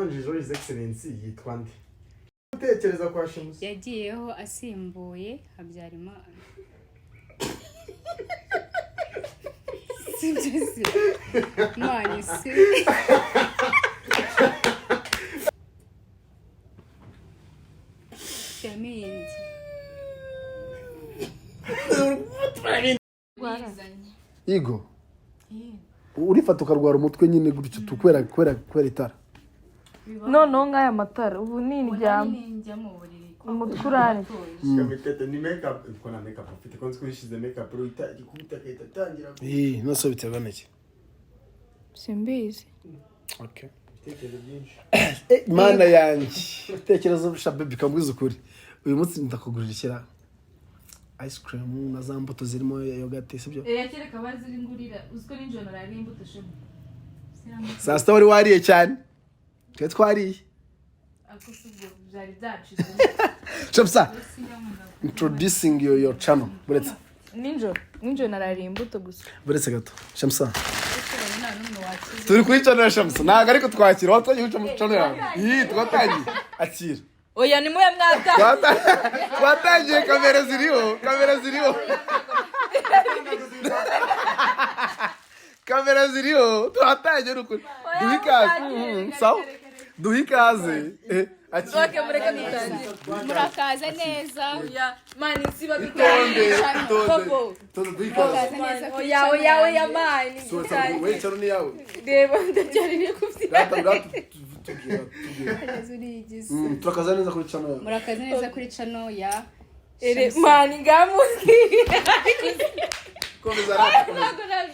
wabanjije His Excellency yitwa nde? Utekereza kwa Shemusi? Yagiyeho asimbuye Habyarimana. Sibyo. Mani si. Yamenye. Igo. Urifata ukarwara umutwe nyine gutyo tukwera itara. No ngaya matara ubu nini njyamo umutwe urane. Kamitete ni makeup ikona makeup afite konzi kwishize makeup ruita ikubita kaita tangira. Naso biterwa n'iki? Simbizi. Okay. Tekereza byinshi. Mana yanjye. Tekereza baby kambwiza ukuri. Uyu munsi ndakugurira ikira ice cream na zambuto zirimo yogurt sibyo? Kereka baziri ngurira uziko ninjoro nari imbuto shemu. Saa sita wari wariye cyane. Twe twariye. Akosubwo byari byacu. Chapsa. Introducing your channel. Buretse. Ninjoro narari imbuto gusa. Buretse gato. Shamsa. Turi kuri channel Shamsa. Naga ariko twakira watwaye uca mu channel yawe. Twatangiye. Akira. Oya ni muye mwata. Twatangiye kamera ziriho. Kamera ziriho. Twatangiye ruko. Duhikaze. Sawa. Duhikaze. Akira. Okay mureka dutangire. Murakaza neza. Oya mani siba dutangire. Todo duhikaze. Oya mani. Wewe channel ni yawe. Reba ndacyari ni kufira. Turakaza neza kuri channel. Murakaza neza kuri channel ya mani ngamuki.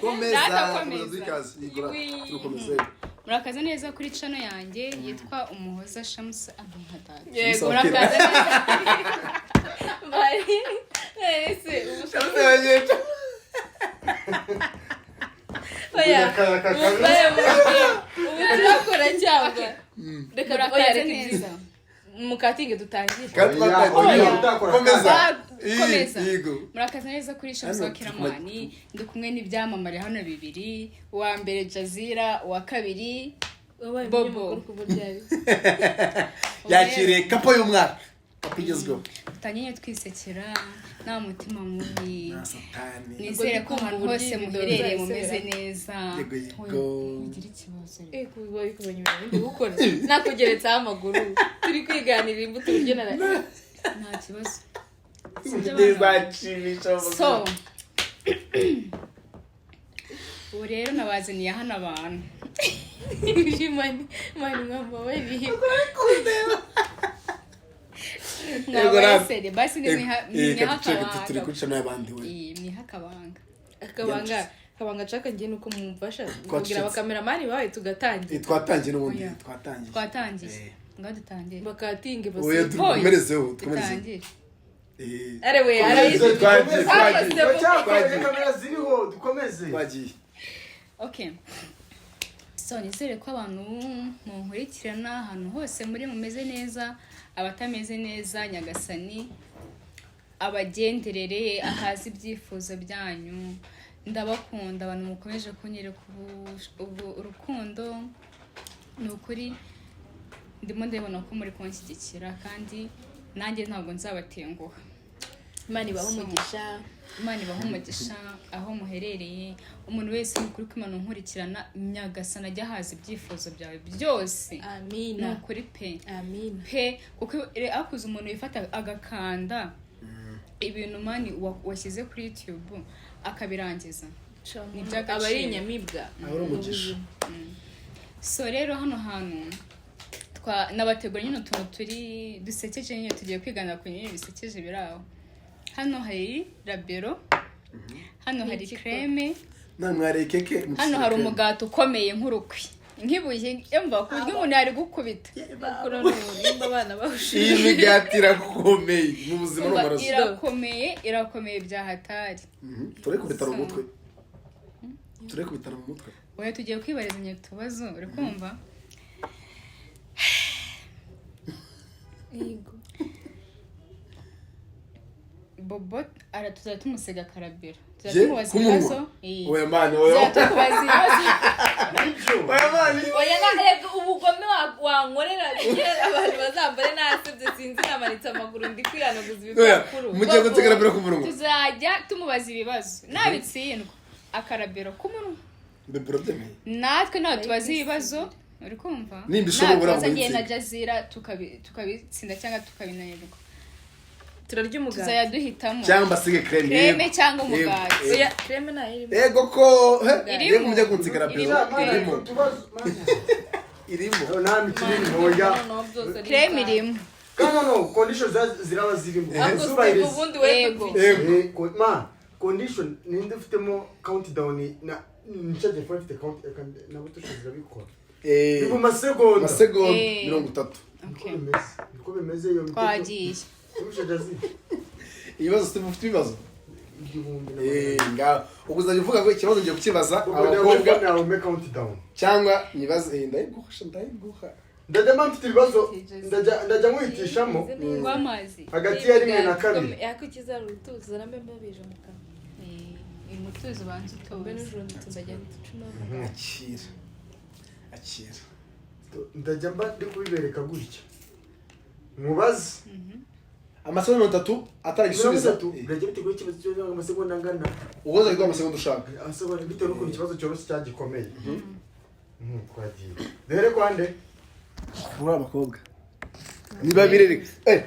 Komeza duhikaze. Murakaza neza kuri channel yanjye yitwa Umuhoza Shamsa Abdulhadad. Yego murakaza neza. Mari. Ese Shamsa yaje. Oya. Ubu turakora cyangwa. Reka Murakaza neza. Mukatinge dutangire. Komeza. Murakaza neza kuri Shamsa Kiramani. Ndi kumwe n'ibyamamare hano bibiri. Uwa mbere Jazira, uwa kabiri Bobo. Yakire kapo y'umwaka. Kapigezweho. Tutanyeye twisekera nta mutima mubi. Satani. Nizere ko ahantu hose muherereye mumeze neza. Yego. Igira ikibazo. Kuba bikubonye ibintu gukora. Nakugeretsa amaguru. Turi kwiganira imbuto buryo nta kibazo. So ubu rero nabazaniye hano abantu. mani mwambabariye. Nabasere basi ni mihakabanga. Turi kuri channel y'abandi we. Mihakabanga. Kabanga chaka ngiye nuko mumfasha kugira abakameramani bawe tugatangira. Twatangiye n'ubundi twatangiye. Ngaho dutangiye. Bakatinge bose. Oya tukomerezeho. Arewe arayize twagiye. Kamera ziriho dukomeze. Twagiye. Okay. So nizere ko abantu munkurikirana ahantu hose muri mumeze neza, abatameze neza Nyagasani abagenderere ahazi ibyifuzo byanyu. Ndabakunda abantu mukomeje kunyereka urukundo. Nukuri ndimo ndabona ko muri kunshyigikira kandi nanjye ntabwo nzabatenguha. Imana ibaho umugisha aho muherereye. Umuntu wese ukuri kw'Imana nkurikirana Nyagasani ajya haza ibyifuzo byawe byose. Amina. Nukuri pe. Amina. Pe kuko akuze umuntu yifata agakanda ibintu mani washyize kuri YouTube akabirangiza. Aba ari inyamibwa. Ahora umugisha. So rero hano hantu nabategura nyine utuntu turi dusekeje nyine tugiye kwigana ku nyine bisekeje biraho. Hano hari rabero. Hano hari creme. Namware keke. Hano hari umugati ukomeye nk'urukwi. Nkibuye yumva ku buryo umuntu yari gukubita. Nimba abana bahushe. Iyi migati irakomeye mu buzima n'amaraso. Irakomeye bya hatari. Turi kubitara mu mutwe. Oya tugiye kwibarizanya tubazo uri kumva? Yego. Bobo tuzajya tumusiga karabero Je, tuzajya tumubaza kumunwa. ibibazo oya mani oya tuzajya tukubaza ibibazo oya mani oya ntarega ubugome wankorera kugira abantu bazambare nasebye sinzi namanitse amaguru ndi kwiranaguza ibipapuro mugiye gutegera biro kumunwa tuzajya tumubaza ibibazo nabitsindwa akarabero kumunwa the problem natwe nawe tubaza ibibazo uri kumva nimba ishobora tuzagiye na Jazira tukabitsinda cyangwa tukabinanirwa turarya umugati tuzajya duhitamo cyangwa sige creme cyangwa umugati oya creme nayo irimo ego ko Irimo. rero mujya kunsigara biro Irimo. irimo nami kinini hoya creme irimo no conditions ziraba zirimo ubundi Yego. ego ma condition ninde ufitemo countdown na nchaje for the count na butushizira bikora bibu masegonda masegonda Eh. 30 okay niko bimeze iyo twagiye Jazi ibibazo ufite ibibazo igihumbi nga ukuzajya uvuga ko ikibazo ngiye kukibaza abakobwa abakobwa nawe make countdown cyangwa nibaze ndayiguha ndajya mfite ibibazo ndajya mwitishamo w'amazi hagati ya rimwe na kabiri yakukiza rutuza na memba bije mu kanwa umutuzo banze mbe utoze n'ijoro tuzajya ducuma akira ndajya mba ndi kubibereka gutya mubaze amasegonda 3 ataragisubiza ndajya biteguye ikibazo cyo amasegonda angana ugoza gitwa amasegonda ushaka amasegonda bitewe n'ukuntu ikibazo cyoroshye cyagikomeye twagiye duhere kwande kuri abakobwa niba birere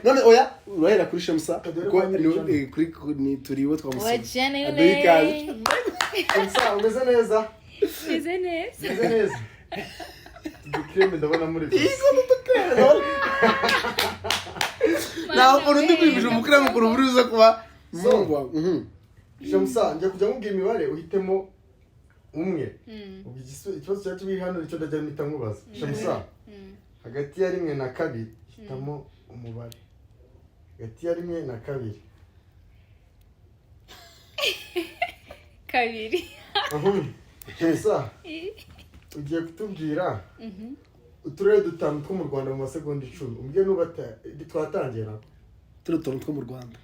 none oya urahera kuri Shamsa kuko kuri turiwe twamusiga wajenere Shamsa umeze neza meze neza umeze neza Dukireme ndabona muri naho umuntu ndi kwibije umukira mukuru buriza kuba mungwa Shamsa njya kujya nkubwira imibare uhitemo umwe ikibazo cyacu biri hano nicyo ndajya mpita nkubaza Shamsa hagati ya rimwe na kabiri hitamo umubare hagati ya rimwe na kabiri kabiri Shamsa ugiye kutubwira uturere dutanu two mu Rwanda mu masegonda 10 umbwiye nuba twatangira turi utuntu two mu Rwanda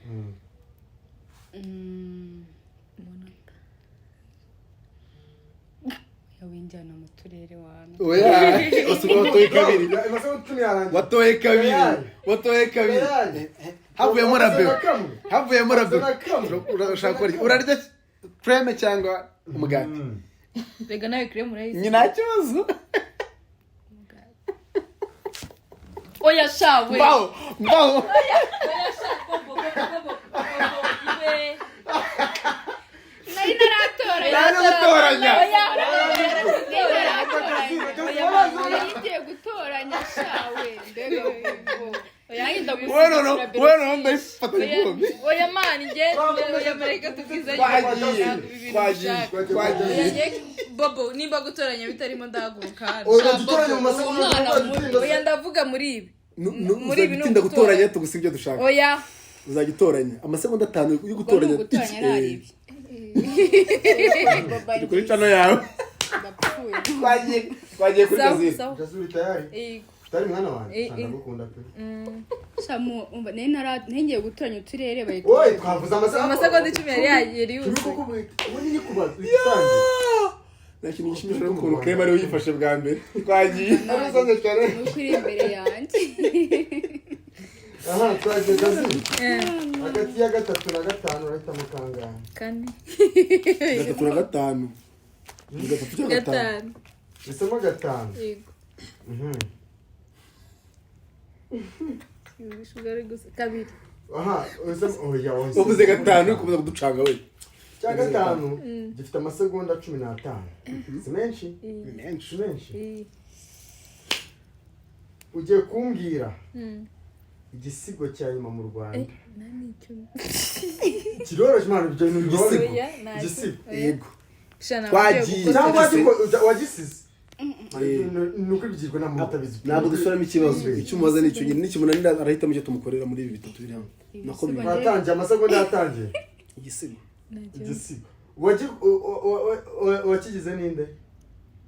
yawinjyana mu turere wana oya watoye kabiri amasegonda 10 yarangiye watoye kabiri havuyemo rabero urashaka kuri urarya creme cyangwa umugati rega nawe creme urayise ni nta kibazo oya shawe mbaho oya shawe bobo iwe nari naratoranya ngiye gutoranya shawe mbega bueno ndayifata igikombe oya mani nge oya mareka tukiza twagiye bobo nimba gutoranya bitarimo ndahaguruka oya dutoranya mu masegonda oya ndavuga muri ibi muri ibi no gutoranya tugusiga ibyo dushaka oya uzajya utoranya amasegonda 5 yo gutoranya kuri chano yawe twagiye kuri Jazira Jazira tayari tari mwana wanjye ndagukunda pe samu umva ngiye gutoranya uturere bayita oye twavuze amasegonda 10 yari yuzuye ubu ni kubaza isanzwe naki nishimishije ukuntu krema ariwe yifashe bwa mbere twagiye nabisanze cyane nuko iri imbere yanjye aha twagiye Jazira hagati ya 3 na 5 urahita mukangana 4 3 na 5 bisemo 5 yego Shugari gusa kabiri aha oya uvuze 5 kubuza kuducanga we cya 5 gifite amasegonda 15 si menshi menshi ugiye kumbwira igisigo cya nyuma mu Rwanda nani cyo kiroroshye mwana ibyo bintu biroroshye igisigo yego twagiye cyangwa wagisize nuko bigirwa na mutabizi ntabwo dusubiramo ikibazo icyumubaza nicyo nyine nikimunanira arahitamo icyo tumukorera muri ibi bitatu biri hano nako batangiye amasegonda yatangiye igisigo wakigize ninde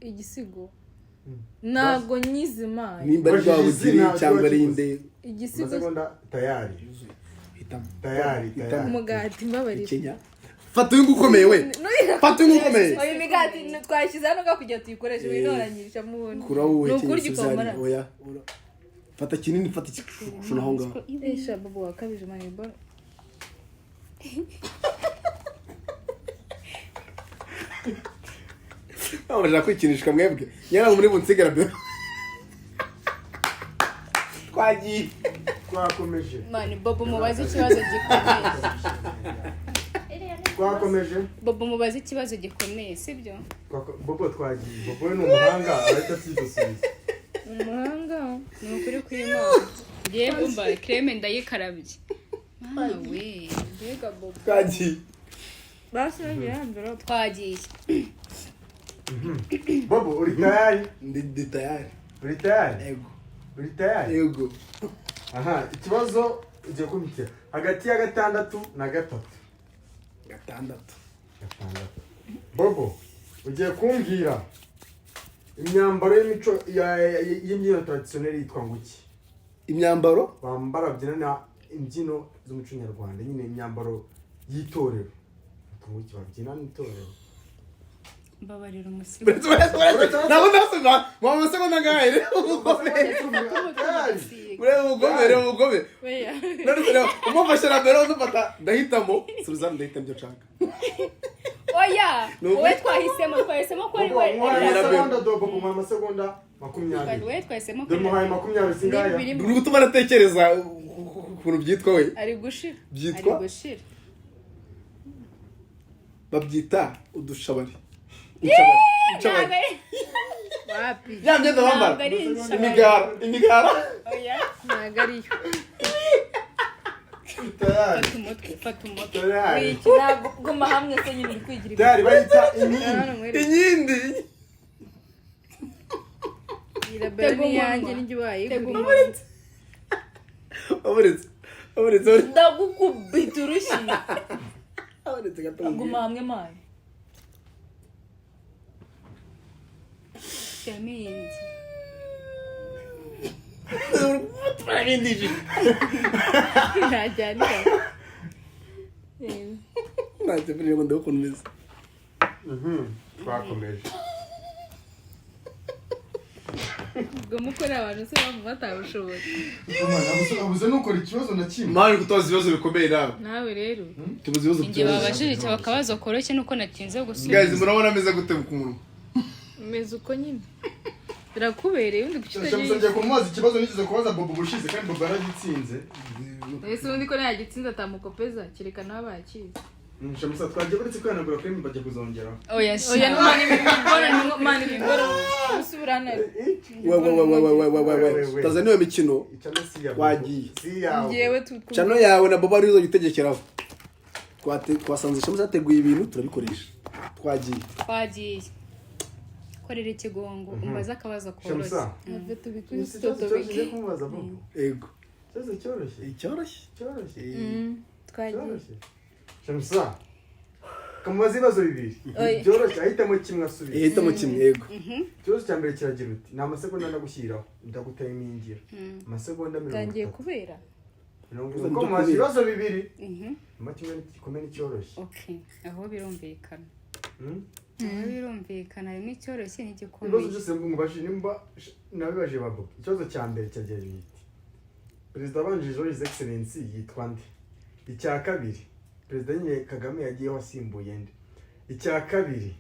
igisigo ntago nyizima nimba ari bwabugiri cyangwa ari inde igisigo amasegonda tayari hitamo Tayari. umugati mbabarira Kenya fata uyu ngukomeye we fata uyu ngukomeye oya imigati twashyize hano ga kugira tuyikoreshe winoranyisha mubundi kura wowe ni ukurya ukamara oya fata kinini fata ikishusho naho ngaho esha babo wakabije maniboro urashaka kwikinishwa mwebwe nyara muri bunsigara byo twagiye twakomeje mani bobo mubaze ikibazo gikomeye twakomeje bobo mubaze ikibazo gikomeye sibyo bobo twagiye bobo ni umuhanga arahita asidusubiza umuhanga ni ukuri kw'Imana ngiye bumba creme ndayikarabye mama we mbega bobo twagiye basi ngira twagiye bobo uri tayari ndi tayari uri tayari ego uri tayari ego aha ikibazo ugiye kumbwira hagati ya 6 na 3 gatandatu bobo ugiye kumbwira imyambaro y'imico y'imbyino traditionnel yitwa nguki imyambaro bambara byina imbyino z'umuco nyarwanda nyine imyambaro y'itorero nguki babyina n'itorero mbabarira umusibo nabo nasoma mama sako nagaire ubugome ubugome none umufasha rabero ndufata ndahitamo Suzanne ndahitamo byo nshaka oya wowe twahisemo ko ari we amasegonda 20 wowe twahisemo ko demuhaye 20 singaya uri gutuma natekereza ukuntu byitwa we ari gushira byitwa babyita udushabari wapi ya myenda bambara imigara oya ntago ariyo fata umutwe wiki ntabwo guma hamwe se nyine uri kwigira tayari bayita inyindi irabera ni yanjye n'ijye aburetse ndagukubita urushyi aburetse gato guma hamwe mayi yaminzi turabindije ntajyana ntacyo mbere ngo ndabukunda neza twakomeje ubwo mukora abantu se bamwe batabushoboye abuze nukora ikibazo na kimwe mani gutoza ibibazo bikomeye nawe rero tubuze ibibazo njye babajije cyaba akabazo koroshye nuko natinze gusubiza guys murabona ameze gute ku munwa umeze uko nyine birakubereye undi ngiye kumubaza ikibazo nigeze kubaza bobo bushize kandi bobo yaragitsinze ese undi ko ntiyagitsinze atamukopeza kereka nawe bakize shamusa twagiye buretse kwihanagura kuri bajya kuzongeraho oya oya mani bigoro usubirana Tanzania mikino twagiye ngewe chano yawe na bobo arizo gitegekeraho twasanze shamusa yateguye ibintu turabikoresha twagiye korera ikigongo umbaze akabazo koroshye shamusa tubikuze twagiye kumubaza bobo ego cyoroshye twagiye shamusa kamubaza ibibazo bibiri byoroshye ahitamo kimwe asubiza ihitamo kimwe ego ikibazo cya mbere kiragira uti ni amasegonda ndagushyiraho ndaguteye imingira amasegonda 30 kangiye kubera ko mubaza ibibazo bibiri kimwe gikomeye n'icyoroshye okay aho birumvikana harimo icyoroshye n'igikomeye ibibazo byose mubajije nimba nabibaje babo ikibazo cya mbere cyagira iti perezida abanjije His Excellency yitwa nde icya kabiri perezida nyine Kagame yagiyeho asimbuye nde icya kabiri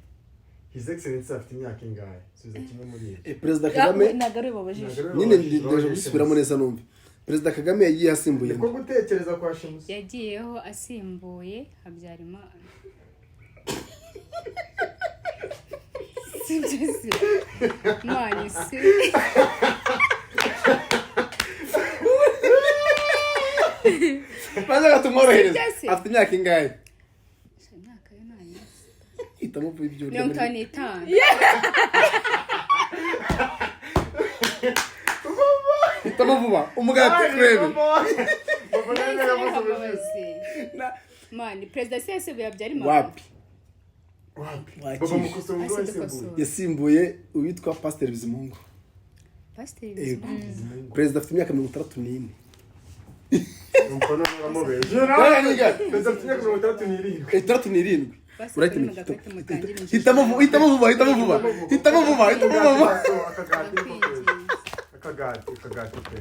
His Excellency afite imyaka ingahe subiza kimwe muri iyo perezida Kagame nagare babajije nyine ndaje gusubiramo neza numva perezida Kagame yagiye asimbuye niko gutekereza kwa Shamusa yagiyeho asimbuye Habyarimana sibyo mani si maze gatumworohereza afite imyaka ingahe imyaka yo nani hitamo vuba ibyo 55 hitamo vuba umugati krebe mani perezida sese Habyarimana wapi baba mukoso ngo yasimbuye uwitwa Pastor Bizimungu Pastor Bizimungu perezida afite imyaka 64 umukono n'amubeje Oya, niga. ndetse tugiye ku 37 37 Basi urahitamo kuri gatatu mutangire inzu. hitamo vuba akagati pe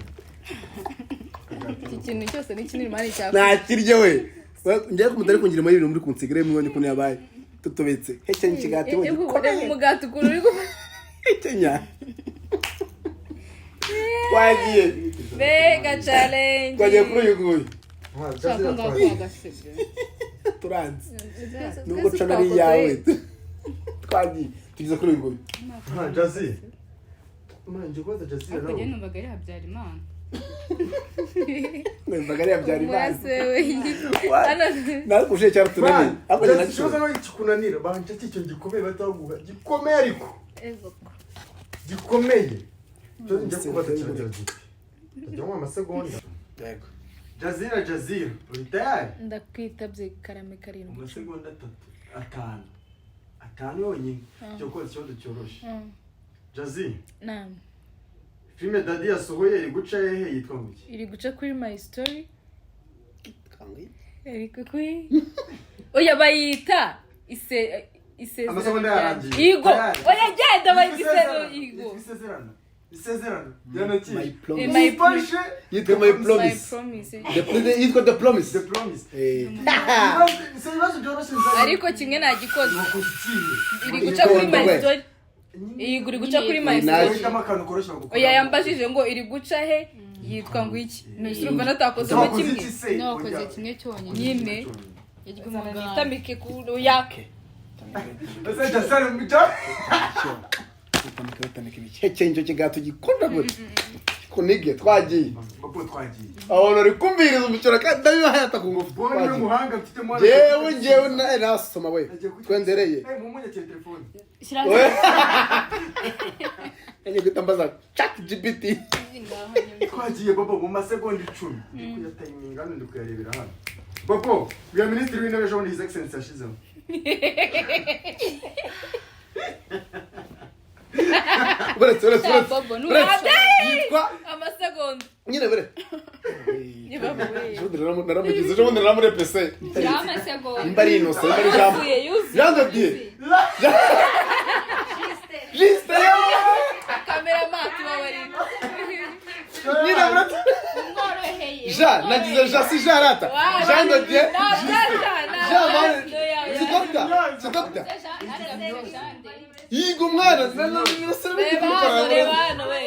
iki kintu cyose ni kinini mani cyako nakirye we njye ko mutari kungira muri ibintu muri kunsigire mwe ko yabaye tutobetse hekenya ikigati we umugati ukuru uri gupfa hekenya wagiye mega challenge twagiye kuri uyu nguyu Shaka ngaho kwagasebye. turanze nubwo cana ari iyawe twagiye tugeze kuri uyu nguyu Jazzy manje kwaza Jazzy Ariko njye nawe numvaga ari Habyarimana. numvaga ari Habyarimana mwasewe nakuje cyane tunani ako Jazzy nacho shoza no kikunanira banje cyo gikomeye bataguha gikomeye ariko gikomeye cyo njye kubaza cyane Jazzy njye mu amasegonda yego Jazzy uri tayari ndakwitabye karame karindwi amasegonda 5 yonyine cyo koza ikibazo cyoroshe Jazzy naam filime Daddy yasohoye iri guca hehe yitwa nguki iri guca kuri my story kangi iri kuri oya bayita amasegonda yarangiye Igo oya genda bayita Igo isezerano yanaki My promise. My Ufashe yitwa my my promise promise yitwa the promise the promise ibibazo byoroshye ariko kimwe nagikoze iri iri guca kuri my Wait. story iri guca kuri my Wait, story uhitamo akantu koroshye gukora oya yambajije ngo iri guca he yitwa ngo iki nturumva natakozemo kimwe Nakoze kimwe cyonyine. nyine Yajya umuganga. nitamike ku yake ese Jazzy mujya utamika ibiki hekenya kigato gikunda gwe kunige twagiye babo twagiye abantu ari kumbiriza umucyo kandi ndabibahaye atakungufu bone n'umuhanga mfite mwana jewe nasoma we twendereye mu munyakire telefone enye gutambaza chat gpt twagiye babo mu masegonda 10 ndiko yatayiminga ndi kuyarebera hano babo uya ministry w'intebe Jean His Excellency yashizemo uretse Bobo, yitwa amasegonda nyine bere Nibavuye. naramugize ejo bundi naramurepese Amasegonda. imba ari inose imba ari ijambo Yuzuye yuzuye yandodiye jiste cameraman tubabarira nyine buretse Ngoroheye. ja nagize ja si ja rata jean dodiye c'est docteur yiga umwana reba hano we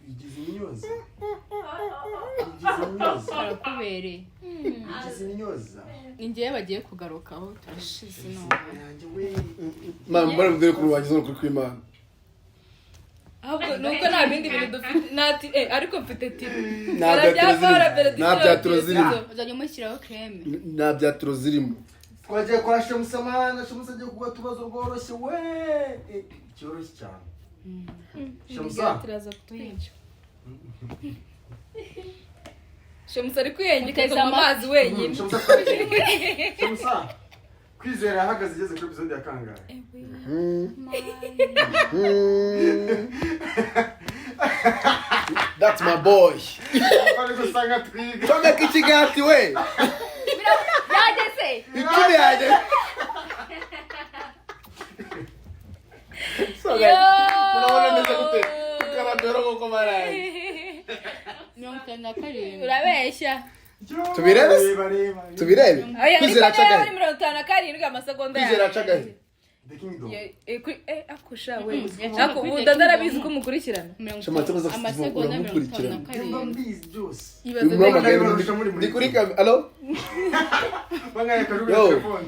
igize imyoza Arakubereye. igize imyoza Ni njyewe bagiye kugarukaho turashize none. yanjye we mama mbara mudere kuri wagize no kuri kwimana ahubwo nuko nta bindi bintu dufite nati ariko mfite tiri nta byaturo zirimo Uzajya umushyiraho creme. nta byaturo zirimo twagiye kwa Shemusamana Shemusa agiye kuba tubazo rworoshye we cyoroshye cyane Shemusa tiraza kutuyinja Shemusa ari kwiyengeka mu mazi wenyine Shemusa kwizera yahagaze igeze kuri episode ya kangahe that's my boy bari gusanga twiga tomeka ikigati we yageze ikumi yaje murabona neza gute kukarambero nk'uko maraye 57. urabeshya Tubirebe? tubirebe kwizera acagahe ari 57 amasegonda kwizera acagahe The Kingdom akusha we ako udadarabizi ko mukurikirana shama tubaza Amasegonda uramukurikirana 57. mbizi byose ibaze ndi kuri kamera alo bangaye kajuga Yo. telefone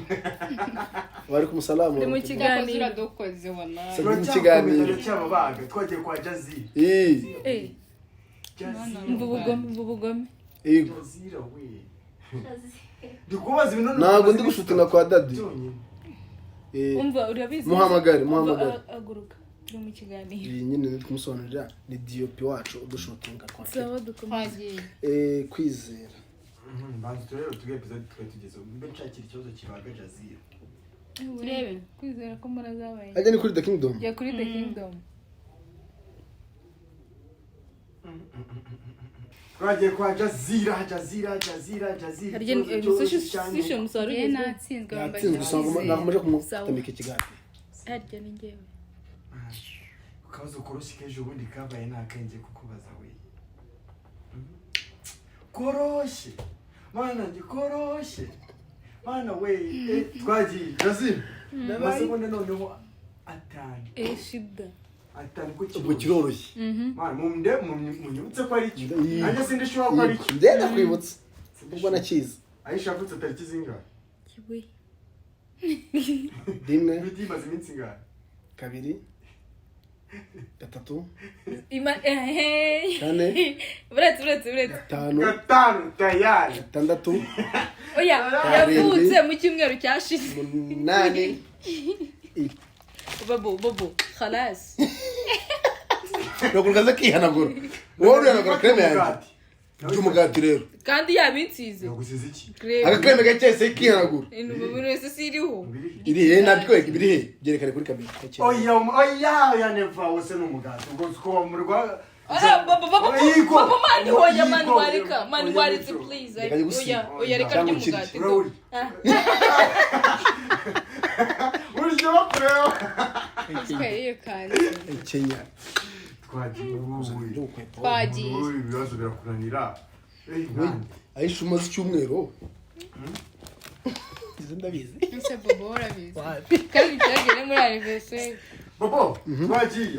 bari kumusalamu Ndi mu Cyakoze kiganiro uradukoze wana. Ndi mu kiganiro cy'ababaga twagiye kwa Jazzy ubugome yego Jazira we ndikubaza ibintu ntabwo ndi gushutinga kwa dadi umva urabizi muhamagare aguruka turi mu kiganiro iyi nyine ndi kumusobanurira ni DOP wacu udushutinga kwa sawa dukomeze Twagiye. kwizera bantu turero tuge episode twari tugeze mbe nshakira ikibazo kibaga Jazira Turebe. kwizera ko murazabaye ajya ni kuri the kingdom jya kuri the kingdom twagiye kwa Jazira sishe musaro Njye natsinzwe wambaye yatsinzwe usanga nakomeje Sawa. kumutamika ikigati harya ni njyewe ukabazo koroshye kejo ubundi kabaye ntakenge kukubaza we koroshye mana njye koroshye mana we twagiye Jazira amasegonda noneho atanu shida atanu ubwo ku kiroroshye mana munyibutse ko ari iki nanjye sindishobora ko ari iki ndenda kwibutsa ubwo nakiza Aisha avutse tariki zingahe kiwe rimwe biti imaze iminsi ingahe kabiri gatatu kane buretse gatanu tayari gatandatu oya yavutse mu cyumweru cyashize umunani bobo khalas nakugaza kihanagura wowe urihanagura kreme yanjye by'umugati rero kandi yabinsize yagusize iki agakreme gakese kihanagura intuba bino wese siriho iri he nabyo biri he byerekane kuri kamera oya neva wose n'umugati ubwo uko muri rwa Baba mani hoya mani waretse please oya reka ryo mugati uri uryo bakureba twariye kandi Kenya twagiye ibibazo birakunanira Aisha umaze icyumweru izo ndabizi ese bobo urabizi kandi cyagere muri anniversaire Bobo twagiye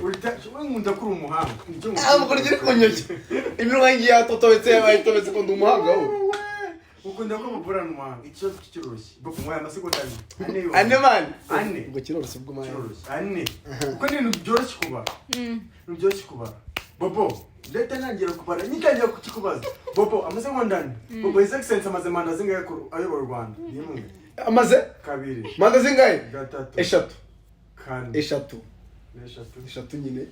nkunda kuri umuhanga ntabwo uri kunyoshya iminwa yanjye yatotobetse yabayitobetse ko ndi umuhanga wowe ukunda ko muvurana umuhanga ikibazo cy'ikiroroshye Bobo mwaye amasegonda ane mani ane ubwo kiroroshye ubwo mani ane kuko ni ibintu byoroshye kubara Bobo leta ntangira kubara nyitangira kukikubaza Bobo amasegonda ane Bobo his excellence amaze manda zingahe ayobora u Rwanda nimwe amaze kabiri manda zingahe gatatu eshatu kane eshatu nyine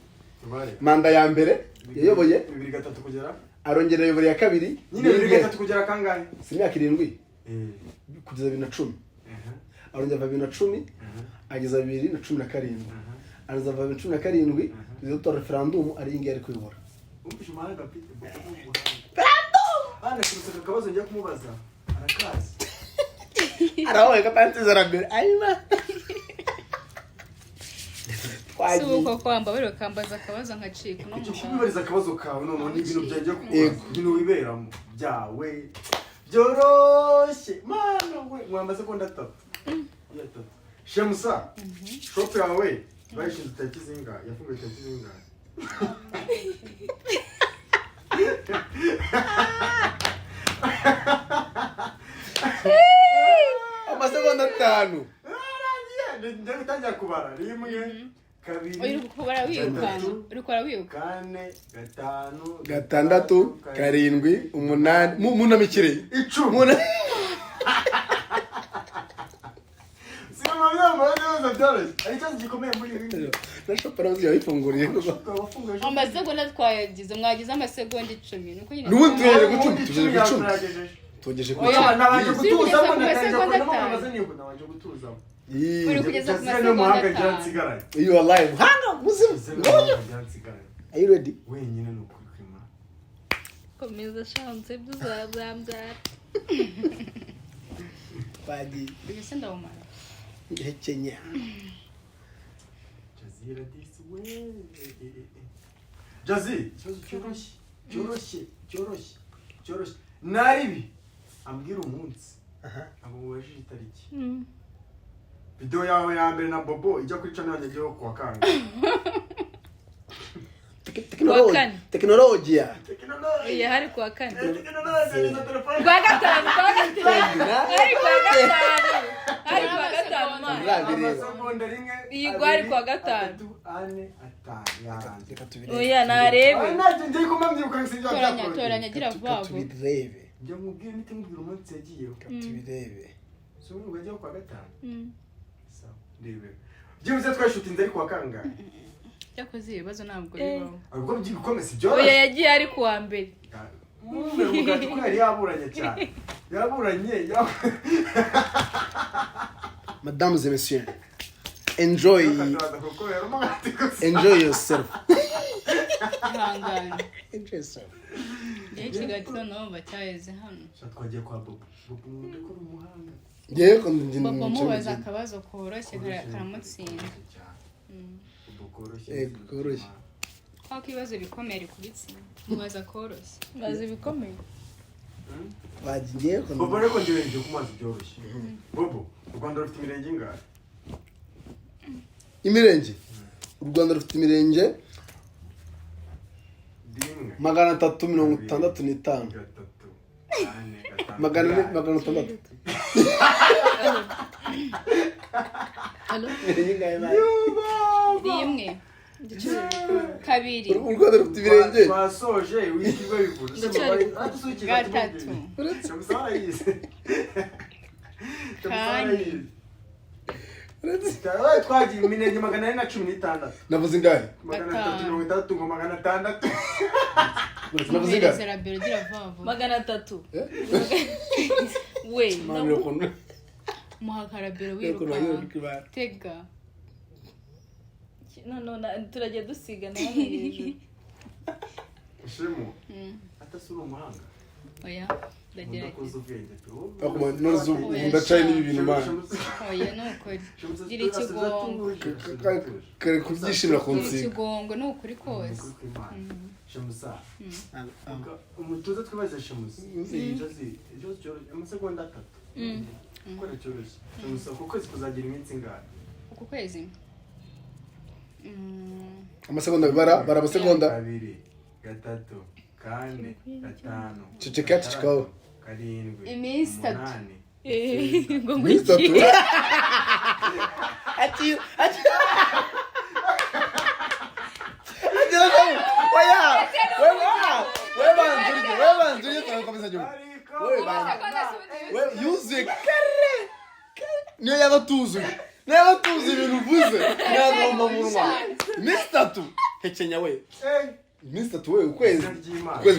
manda ya mbere yayoboye 2-3 kugera arongera ayobora ya kabiri nyine 2-3 kugera kangahe si imyaka 7 kugeza 2010 arongera 2010 ageza 2017 araza 2017 izo referendum ari ingi ari kuyobora umbije mahanga pite ana kurusaka kabazo njya kumubaza arakazi arahoye katantiza rabere ayima suko kwamba bero kambaza akabazo nkacika no icyo kubibariza akabazo kawe none ni ibintu byanjye kubaza ibintu wiberamo byawe byoroshye mana we mwamaze ko ndatatu Shemusa shop yawe bayishinze tariki zingahe yafunguye tariki zingahe amasegonda 5 njya gutangira kubara rimwe kabiri uri kubara wiruka kane gatanu gatandatu karindwi umunani munamikire 10 Sima mama ndio byoroshye ari cyo gikomeye muri ibi na shopera uzi yayifunguriye amasegonda twayagize mwagize amasegonda 10 nuko nyine n'ubundi tugeze ku 10 tugeje ku 10 nabanje gutuza ko nabanje gutuza uri kugeza ku masegonda masegonda 5 you are live hanga muzimu are you ready wenyine no kuri kwima komeza chance byuzabambyara bagi bise ndawumara Kenya Jazira this way Jazi cyoroshye naribi ambwira umunsi abo mubajije itariki video yawe ya mbere na Bobo ijya kuri channel yanjye yo kwa kanga teknolojia iya hari kwa kane teknolojia ni telefone kwa gatanu hari kwa gatanu amasegonda rimwe iyi gwari kwa gatanu ane atanu yaranze reka tubirebe oya narebe nanjye ndi kumambyuka nsinjya toranya gira vuba tubirebe njya mubwira nite mubwira umunsi yagiye tubirebe so ngo ajya kwa gatanu sawa ndebe byibuze twashutinze ari kwa kanga cyakoze ibibazo ntabwo bibaho ubwo byikomese byo oya yagiye ari kuwa mbere mugati ko yari yaburanye cyane yaburanye Mesdames et messieurs, enjoy yourself. ihangane Interesting. igihe kigatiro nabo bacyaheze hano twagiye kwa bobo ndakora umuhanga Ngiye ko ndi Bobo mubaza akabazo koroshye karamutsinda koroshye. aho ibibazo bikomeye ari kubitsinda mubaza koroshye bazi ibikomeye bagiye ko bobo reko ndirenje ku mazi byoroshye bobo u Rwanda rufite imirenge ingahe imirenge u Rwanda rufite imirenge rimwe 365 gatatu kane gatanu magana 600 Allo rimwe kabiri u Rwanda rufite imirenge twasoje wikirwa bivura gatatu kane twagiye imirenge 416 navuze ingahe 360 ngo 600 navuze ingahe zera bero dirava 300 we mamiro kono muhakara bero ko wiruka tega no turajya dusiga na hejuru Shemu atasura umuhanga oya ndagerageza ndakoze ubwenge tu akoma nozo ndacaye nibi bintu man oya nukuri gira ikigongo kare kubyishimira kunsiga ikigongo nukuri kose Shemusa umutuza twibaze Shemusa ijozi amasegonda 3 ukora cyoroshye Shemusa kuko kwezi kuzagira iminsi ingahe uku kwezi amasegonda bara amasegonda 2 gatatu kane gatanu ceceka karindwi iminsi 3 ngo Mr. Ati niyo yabatuzuye ibintu uvuze ntabwo munwa Mr. hekenya we Mr. we ukwezi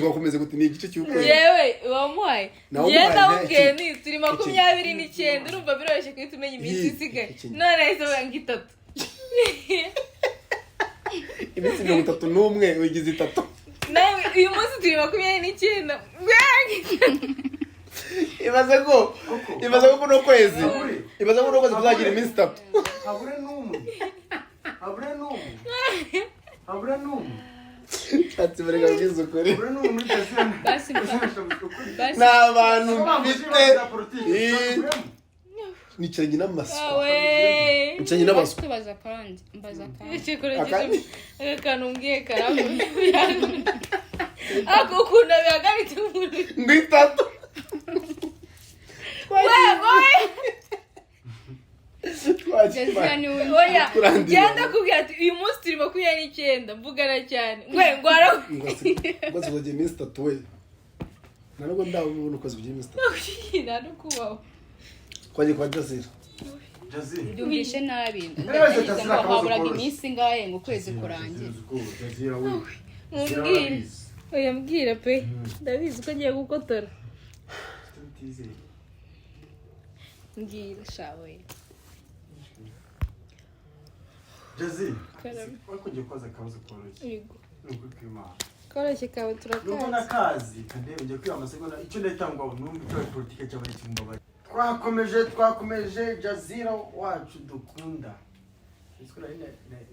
kwakomeze gute ni igice cy'ukwezi yewe wamuhaye yenda ubwiye ni turi 29 urumva biroroshye ko tumenya iminsi isigaye none ahise avuga ngo 3 iminsi 31 wigize 3 nawe uyu munsi turi 29 ibaze ko no kwezi tuzagira iminsi 3 habure n'umwe ati barega bizo kore habure n'umwe basi n'abantu bifite nicaranye n'amaswa nicaranye n'abaswa tubaza kandi mbaza kandi cyekorogeje akantu ngiye karamu ako kuna bihagaritse umuntu ngitatu oya genda kubwira ati uyu munsi turi 29 mvugana cyane ngwara ngo tuzagira iminsi 3 we ntabwo ndabona uko zigira iminsi 3 ntabwo kubaho kwaje kwa Jazira byumvishe nabi Neza Jazira haburaga iminsi ngahe ngo kwezi kurangira Jazira we mumbwire oya mbwira pe ndabizi ko ngiye gukotora mbwira shawe Jazira wakugiye kwaza kabazo koroshye yego nuko kwimana koroshye kawe nuko nakazi kandebe ngiye kwiba amasegonda icyo ndetangwa numva icyo politike cy'abari kimbabaye twakomeje Jazira wacu dukunda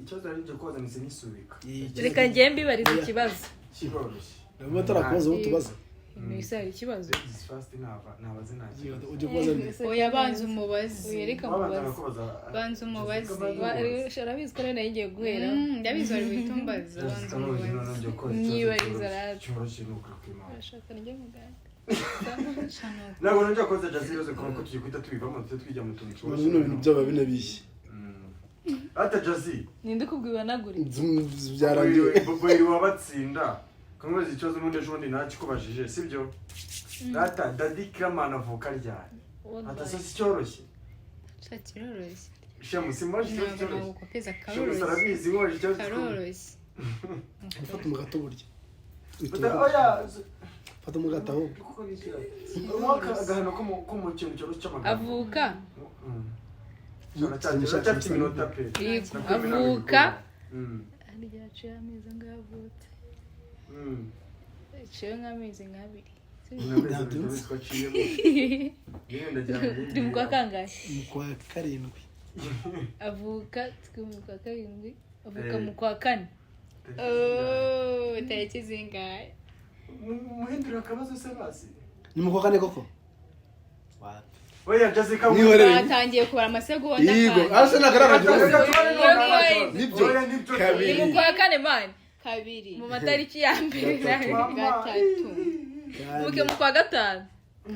ikibazo ari cyo koza mise nisubika reka ngiye mbibariza ikibazo kigoroshye nabwo tarakoza utubaza Nisa ikibazo. This first nabaze nacyo. Ujye kubaza oya banza umubazi. Uyereka mubazi. Banza umubazi. Sharabizi ko rero nagiye guhera. Ndabizi wari bitumbaza banza umubazi. Nyibariza rati. Cyoroshye nuko kwimana. Ashaka njye muganga. Ntabwo njya koza Jazira zo ko tugiye kwita tubivamo tujya mu tuntu cyoroshye. Bino bintu byaba binabishye. Ata Jazira. Ninde kubwiwa naguri. Byarangiye. Bobo wabatsinda. Kamwe zicozo n'undi ejondi nakikubajije sibyo? Data Daddy Kramana avuka ryari? Ata so cyoroshye. Cyoroshye. Shemu simaje cyoroshye. Ntabwo kopeza Shemu karoroshye. sarabizi ngoje cyoroshye. Karoroshye. Fata umugato burya. Oya fata umugato aho. kuko bikira. Mwaka agahano ko mu kintu cyoroshye cy'amagambo. Avuka. Cyane minota pe. Avuka. Ari yacu yameza ngavutse. ciwe nk'amezi nk'abiri turi mu kwa kangahe mu kwa karindwi avuka mu kwa karindwi avuka mu kwa kane tariki zingahe muhindurira akabazo se basi ni mu kwa kane koko oya Jessica batangiye kubara amasegonda yego ase nagaragaje nibyo kabiri ni mu kwa kane man kabiri mu matariki ya mbere gatatu muke mu kwa gatanu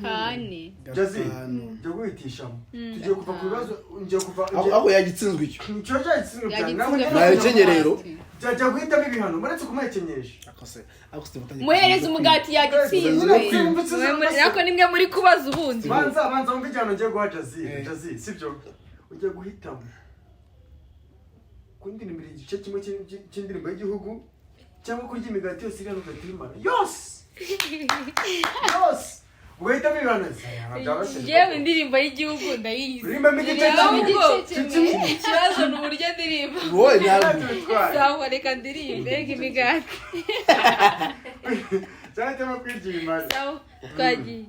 kane Jessica njye guhitishamo tugiye kuva ku bibazo ngiye kuva aho yagitsinzwe icyo nicyo cyagitsinzwe cyane nahekenye rero jya guhitamo ibihano muretse kumuhekenyesha akose muhereza umugati yagitsinzwe nako nimwe muri kubaza ubundi banza wumve igihano ngiye guha Jazzy sibyo ugiye guhitamo kundirimira igice kimwe cy'indirimbo y'igihugu cyangwa kurya imigati yose iri hano ukayitimara yose ugahitamo ibihano yewe indirimbo y'igihugu ndayizi urimbamo igice kimwe ikibazo ni uburyo ndirimba wowe ntabwo sawa reka ndirimbe reka imigati cyahitamo kwirya imari sawa twagiye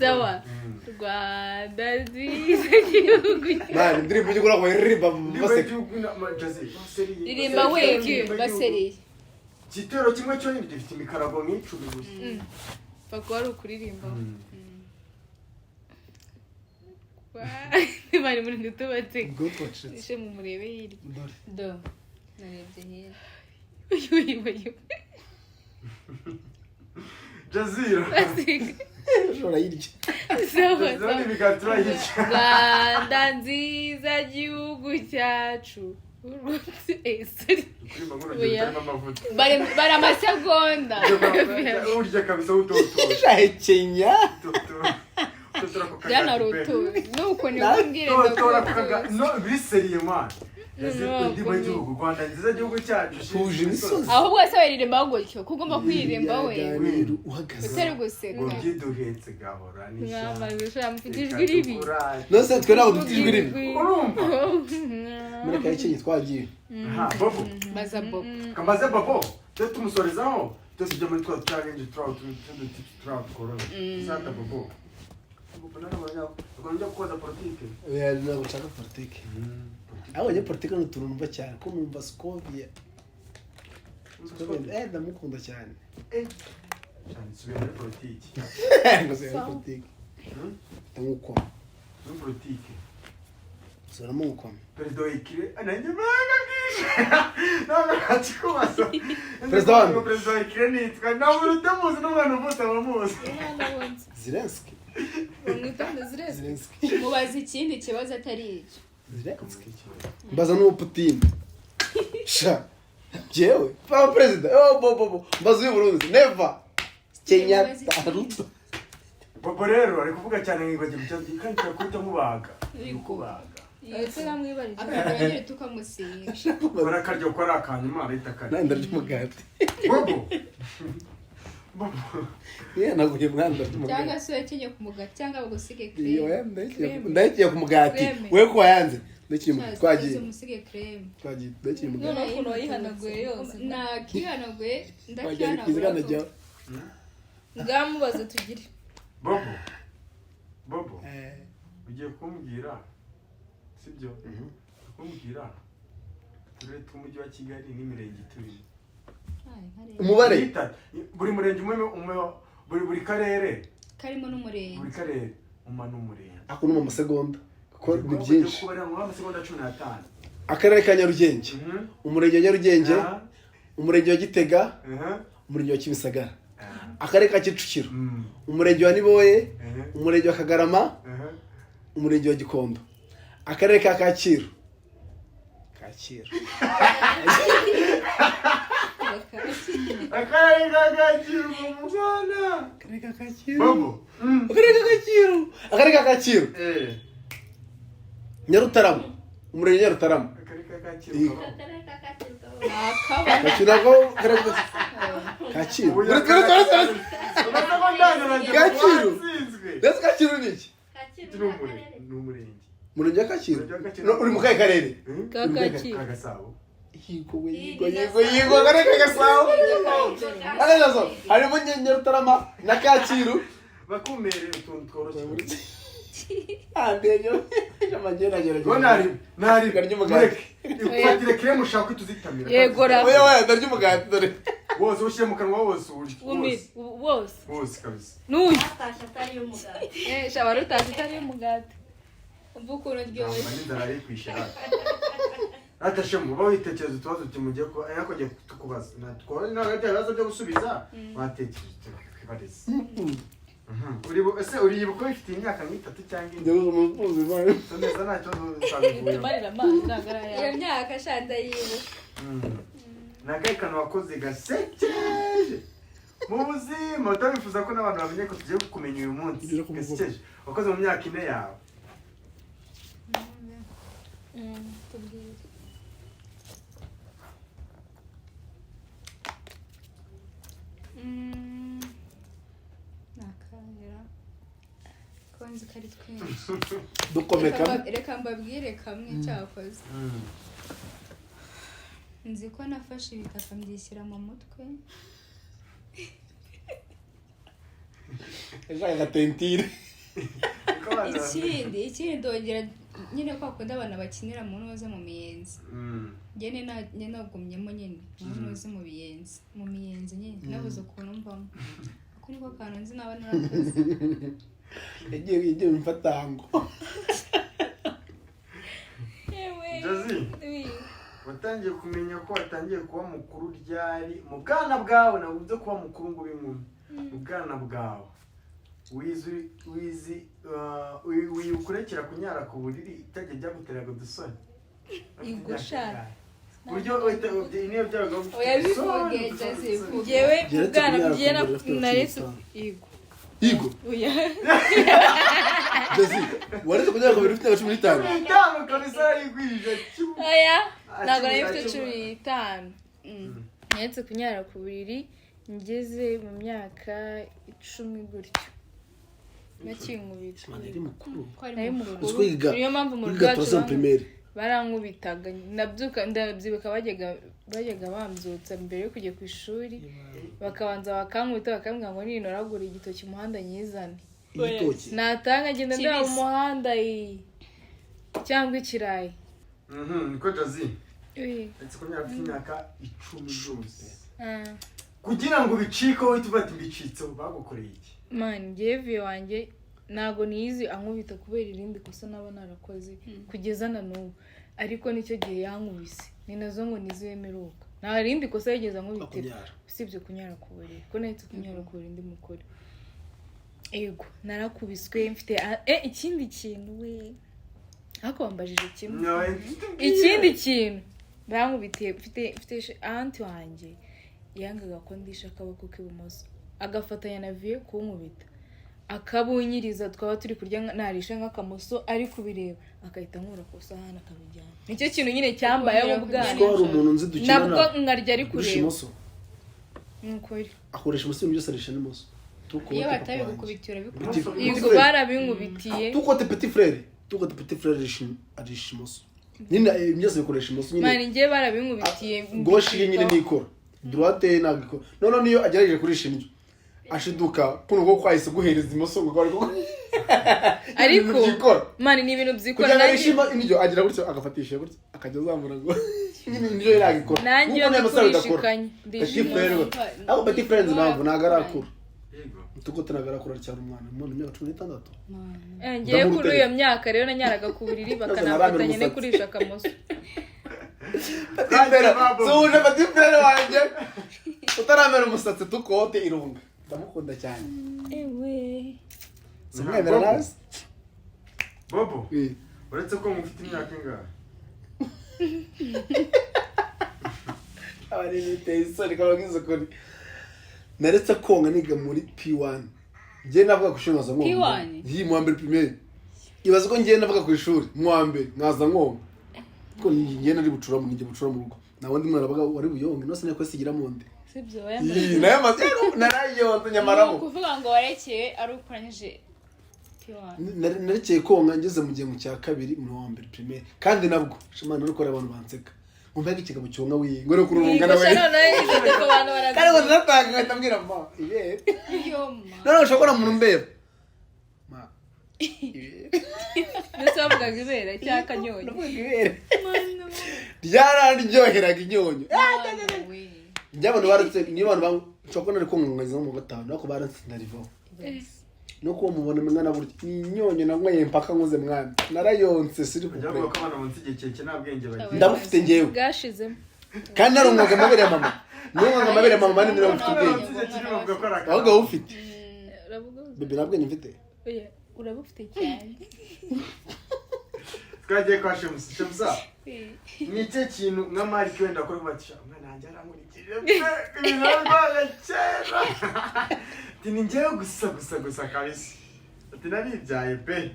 sawa Rwanda nziza gihugu man indirimbo y'igura ngo iririmba baseka ririmba wege basereye igitero kimwe cyonyine gifite imikarago nk'icumi gusa bakaba ari ukuririmba bari muri ndutubatse ishe mu murebe hirya do narebye hirya uyu Jazira shora yirya sawa imigati urayirya Rwanda nziza gihugu cyacu bari amasegonda urya kabisa utoto shahekenya jana rutuzi nuko nikumbwire no biseriye man ndimo igihugu Rwanda nziza gihugu cyacu huje imisozi ahubwo se waririmba gutyo kugomba kuririmba we uhagaze utari guseka ubyiduhetse gahora mwamaze shamfite ijwi ribi nose twe naho dufite ijwi ribi urumva muri kayikenye twagiye bobo baza bobo kambaze bobo cyo tumusorezaho cyose byo muri twa challenge trout corona santa bobo Ugomba kukoza politike. Oya ntabwo nshaka politike. Abanye politike ni utuntu numva cyane ko numva Scovia. Scovia ndamukunda cyane. Cyane subira politike. Ngo se politike. Ndamukwa. Muri politike. Sora mukwa. Perdo ikire ananye manga gisha. Ntabwo atikubaza. Perdo ikire nitwa ntabwo utamuzi n'umwana uvuta bamuzi. Zelensky. Zelensky. Mubaza ikindi kibazo atari icyo. Zelensky. Mbaza no Putin. Sha. Jewe. Pa president. Oh bobo. Mbaza uyu Burundi. Never. Kenya Ruto. Bobo rero ari kuvuga cyane ngibajye mucyandi kandi cyakuta mubaga. Kubaga. Ese namwibarije. Akagera tukamusinga. Barakaryo kora akanyuma arita kare. Nanda ry'umugati. Bobo. Yeah, naguye mwanda cyangwa se yakenye ku mugati cyangwa bagusige creme. Ndagiye ku mugati. We ko yanze. Ndakiye twagiye. Umusige creme. Twagiye ndakiye mugati. None ukuntu wayihanaguye yose. Nakihanaguye ndakihanagura. Ngamubaze tugire. Bobo. Bobo. Ugiye kumbwira sibyo? Kumbwira. Turere tw'umujyi wa Kigali n'imirenge turi. Umubare buri murenge umwe buri karere karimo n'umurenge buri karere n'umurenge akunu mu masegonda kuko ni byinshi kubara mu masegonda 15 akarere ka Nyarugenge umurenge wa Nyarugenge umurenge wa Gitega umurenge wa Kimisagara akarere ka Kicukiro umurenge wa Niboye umurenge wa Kagarama umurenge wa Gikondo akarere ka Kacyiru akarere ka Kacyiru mu Rwanda akarere ka Kacyiru Bobo akarere ka Kacyiru Nyarutarama umurenge Nyarutarama akarere ka Kacyiru Kacyiru Kacyiru Kacyiru ni iki n'umurenge umurenge wa Kacyiru uri mu kahe karere ka Kacyiru ka Gasabo yigo karere ka Gasabo arazo harimo Nyarutarama na Kacyiru bakumere utuntu tworoshye andenyo amagera nari garnyumugati ufatire kremu ushaka tuzitamira yego ra oya darnyumugati dore wose ushyire mu kanwa wose wose kabisa nuyu atasha atari umugati shaba rutazi atari umugati umva ukuntu ryoshye n'inzara ari kwishara atashe mu baho itekerezo tubazo kimugiye ko yakogiye tukubaza natwo n'abajya bazo byo gusubiza batekereje kwibareza ese uriyibuka ifite imyaka nk'itatu cyangwa indi umuvuzi bari neza ntacyo twabivuye marira amazi ndagaraya iyo myaka shanda yiwe nagayikano wakoze gasekeje mu buzima utabifuza ko n'abantu bamenye ko tugiye kumenya uyu munsi gasekeje wakoze mu myaka 4 yawe konzi kari twinshi dukomeka reka mbabwire kamwe cyakoze nzi ko nafashe ibitaka mbyishyira mu mutwe eshaka gatentire ikindi ndongera nyine kwa kundi abana bakinira mu ntuze mu miyenzi njye nagumyemo nyine mu ntuze mu biyenzi mu miyenzi nyine nabuze ukuntu mbamo ako niko kantu nzi naba narakoze yagiye mfatango Josie watangiye kumenya ko watangiye kuba mukuru ryari mu bwana bwawe navuze kuba mukuru ngo b'inkumi mu bwana bwawe wiukurekera kunyara ku buriri itajya jya guteraga udusoni igushara buryo niyo byabaga oya bivuge Josie jewe ubwana bugena naretse Igo oya Josie waretse kunyara ku buriri ufite 15 itanga kabisa yigwije oya ntabwo nari mfite 15 naretse kunyara ku buriri ngeze mu myaka 10 gutyo nakinkubita ari mukuru nari mukuru Twiga niyo mpamvu mu twiga rwacu primaire barankubitaga ndabyibuka bajyaga bambyutsa mbere yo kujya ku ishuri bakabanza bakankubita bakambwira ngo ninoragura igitoki umuhanda nyizane igitoki natanga ngenda ndaba mu muhanda cyangwa ikirayi niko Josie etse ko myaka 10 zose kugira ngo bicike wowe tubati mbicitse bagukoreye iki man ngewe wanjye ntago niyizi ankubita kubera irindi kosa naba narakoze kugeza na n'ubu ariko nicyo gihe yankubise ni nazo ngo nizemeruka nta rindi kosa yigeze ankubitira usibye kunyara ku buriri ko nahise kunyara ku buriri ndi mukuru ego narakubiswe mfite ikindi kintu we ariko wambajije kimwe ikindi kintu bankubitiye mfite aunti wanjye yangaga ko ndisha akaboko k'ibumoso agafatanya na vie kunkubita akabunyiriza twaba turi kurya narisha nk'akamoso ari kubireba akahita nkura ku sahani akabijyana nicyo kintu nyine cyambaye mu bwana ko hari umuntu nzi dukina nabwo nkarya ari kureba nk'ukuri akoresha umusiri byose arisha n'imoso iyo batabigukubitira bikubitira yego barabinkubitiye tukote petit frère arisha imoso nyine byose bikoresha imoso nyine mani ngiye barabinkubitiye gauche nyine nikora droite nagiko none niyo agerageje kurisha indyo ashiduka kuno ko kwahise guhereza imoso ngo ariko mani ni ibintu byikora nanjye indyo agira gutyo agafatisha gutyo akajya zamura ngo nyine indyo yaragikora nanjye yo kurishikanye ako petit frère ntabwo nagarakura tuko tunagarakura cyane umwana umuntu imyaka 16 ngiye kuri iyo myaka rero nanyaraga ku buriri bakanafatanya ne kurisha akamoso Suje petit frère wanjye utaramera umusatsi tukote irunga ndamukunda cyane ewe simwemera nazi Bobo uretse ko mufite imyaka ingahe ari biteye kabagize kuri naretse konga niga muri P1 ngiye navuga ku ishuri nkaza nkonga yi mu mbere primaire ibaze ko ngiye navuga ku ishuri mu mbere nkaza nkonga ko ngiye nari bucura mu rugo nawe ndi mwana baga wari buyonge no sene ko sigira mu nde sibyo nayo mazero narayonze nyamaramo kuvuga ngo warekeye ari ukoranyije narekeye konka ngeze mu gihe mu cya kabiri mu wa mbere primaire kandi nabwo shimana no abantu banseka umva ikigabo cyonka wingo no kurungana we kandi ngo natanga ngatambwira mba ibere none ushobora mu mbere ma ndetse bavugaga ibere cyaka nyonyo ryararyoheraga inyonyo njyabona barutse niyo bantu bashobora nari konkaza mu gatanu nako baratsinda rivaho no kuba mubona mwana buryo inyonyo nanyweye mpaka nkoze mwana narayonse siri kujya ko abana mu nsigekeke nta bwenge bagira ndamufite ngewe bwashizemo kandi narungaga amabere ya mama nungaga amabere ya mama bandi niba mfite ubwenge ahubwo ufite bebe nabwo nyifite urabufite cyane twagiye kwa Shemusa nicyo kintu nka Mark wenda ko batisha umwana wanjye aramurikije ibinarwaye cyera tini ngewe gusa kabisa ati naribyaye pe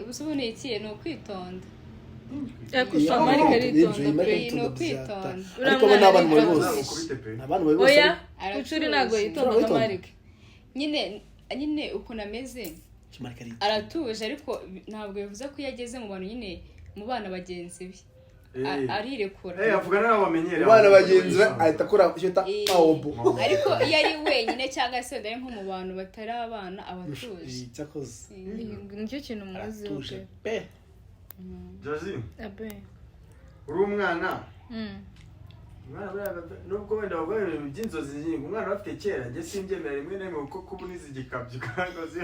ubusubone ikiye no kwitonda yakosha Mark aritonda pe no kwitonda ariko bo n'abantu bari bose n'abantu bari bose oya ucuri nago yitonda nka Mark nyine uko nameze aratuje ariko ntabwo bivuze ko yageze mu bantu nyine mu bana bagenzi be arirekura avugana nabo bamenyereye abana bagenzi be ahita akora cyota awobo ariko iyo ari wenyine cyangwa se ndari nko mu bantu batari abana abatuje cyakoze nicyo kintu muzi pe Josie abe uri umwana nubwo wenda wabwo ibintu by'inzozi nyinshi umwana bafite kera njye simbyemera rimwe na rimwe kuko kubuniza igikabyo kangoze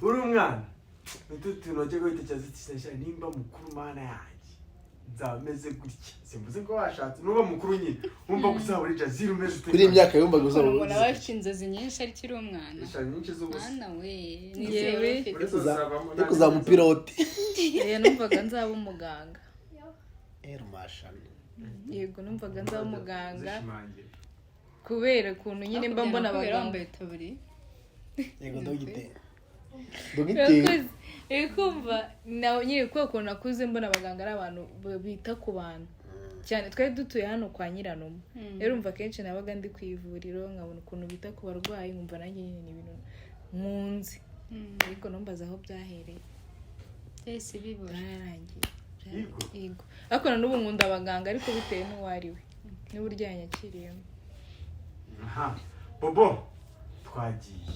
uri umwana tuntu wajya guhita cyazitishya nimba mukuru mana yanjye nzameze gutya simvuze ko washatse nuba mukuru nyine wumva gusaba uri Josie umeze kuri imyaka yumva guzaba umuntu aba afite inzozi nyinshi ariko uri umwana nyinshi z'ubusa mwana we yewe ariko uzamupilote numvaga nzaba umuganga mashani yego numvaga nzaba umuganga kubera ukuntu nyine mba mbona abaganga bambaye taburi yego dogiteri kumva nawe nyine kuko ukuntu nakuze mbona abaganga ari abantu bita ku bantu cyane twari dutuye hano kwa Nyiranuma rero umva kenshi nabaga ndi ku ivuriro nkabona ukuntu bita ku barwayi nkumva nanjye nyine ni ibintu munzi ariko numbaza aho byahereye ese bibura byararangiye yego ariko na n'ubu nkunda abaganga ariko bitewe n'uwo ari we n'uburyo yanyakiriyemo Bobo twagiye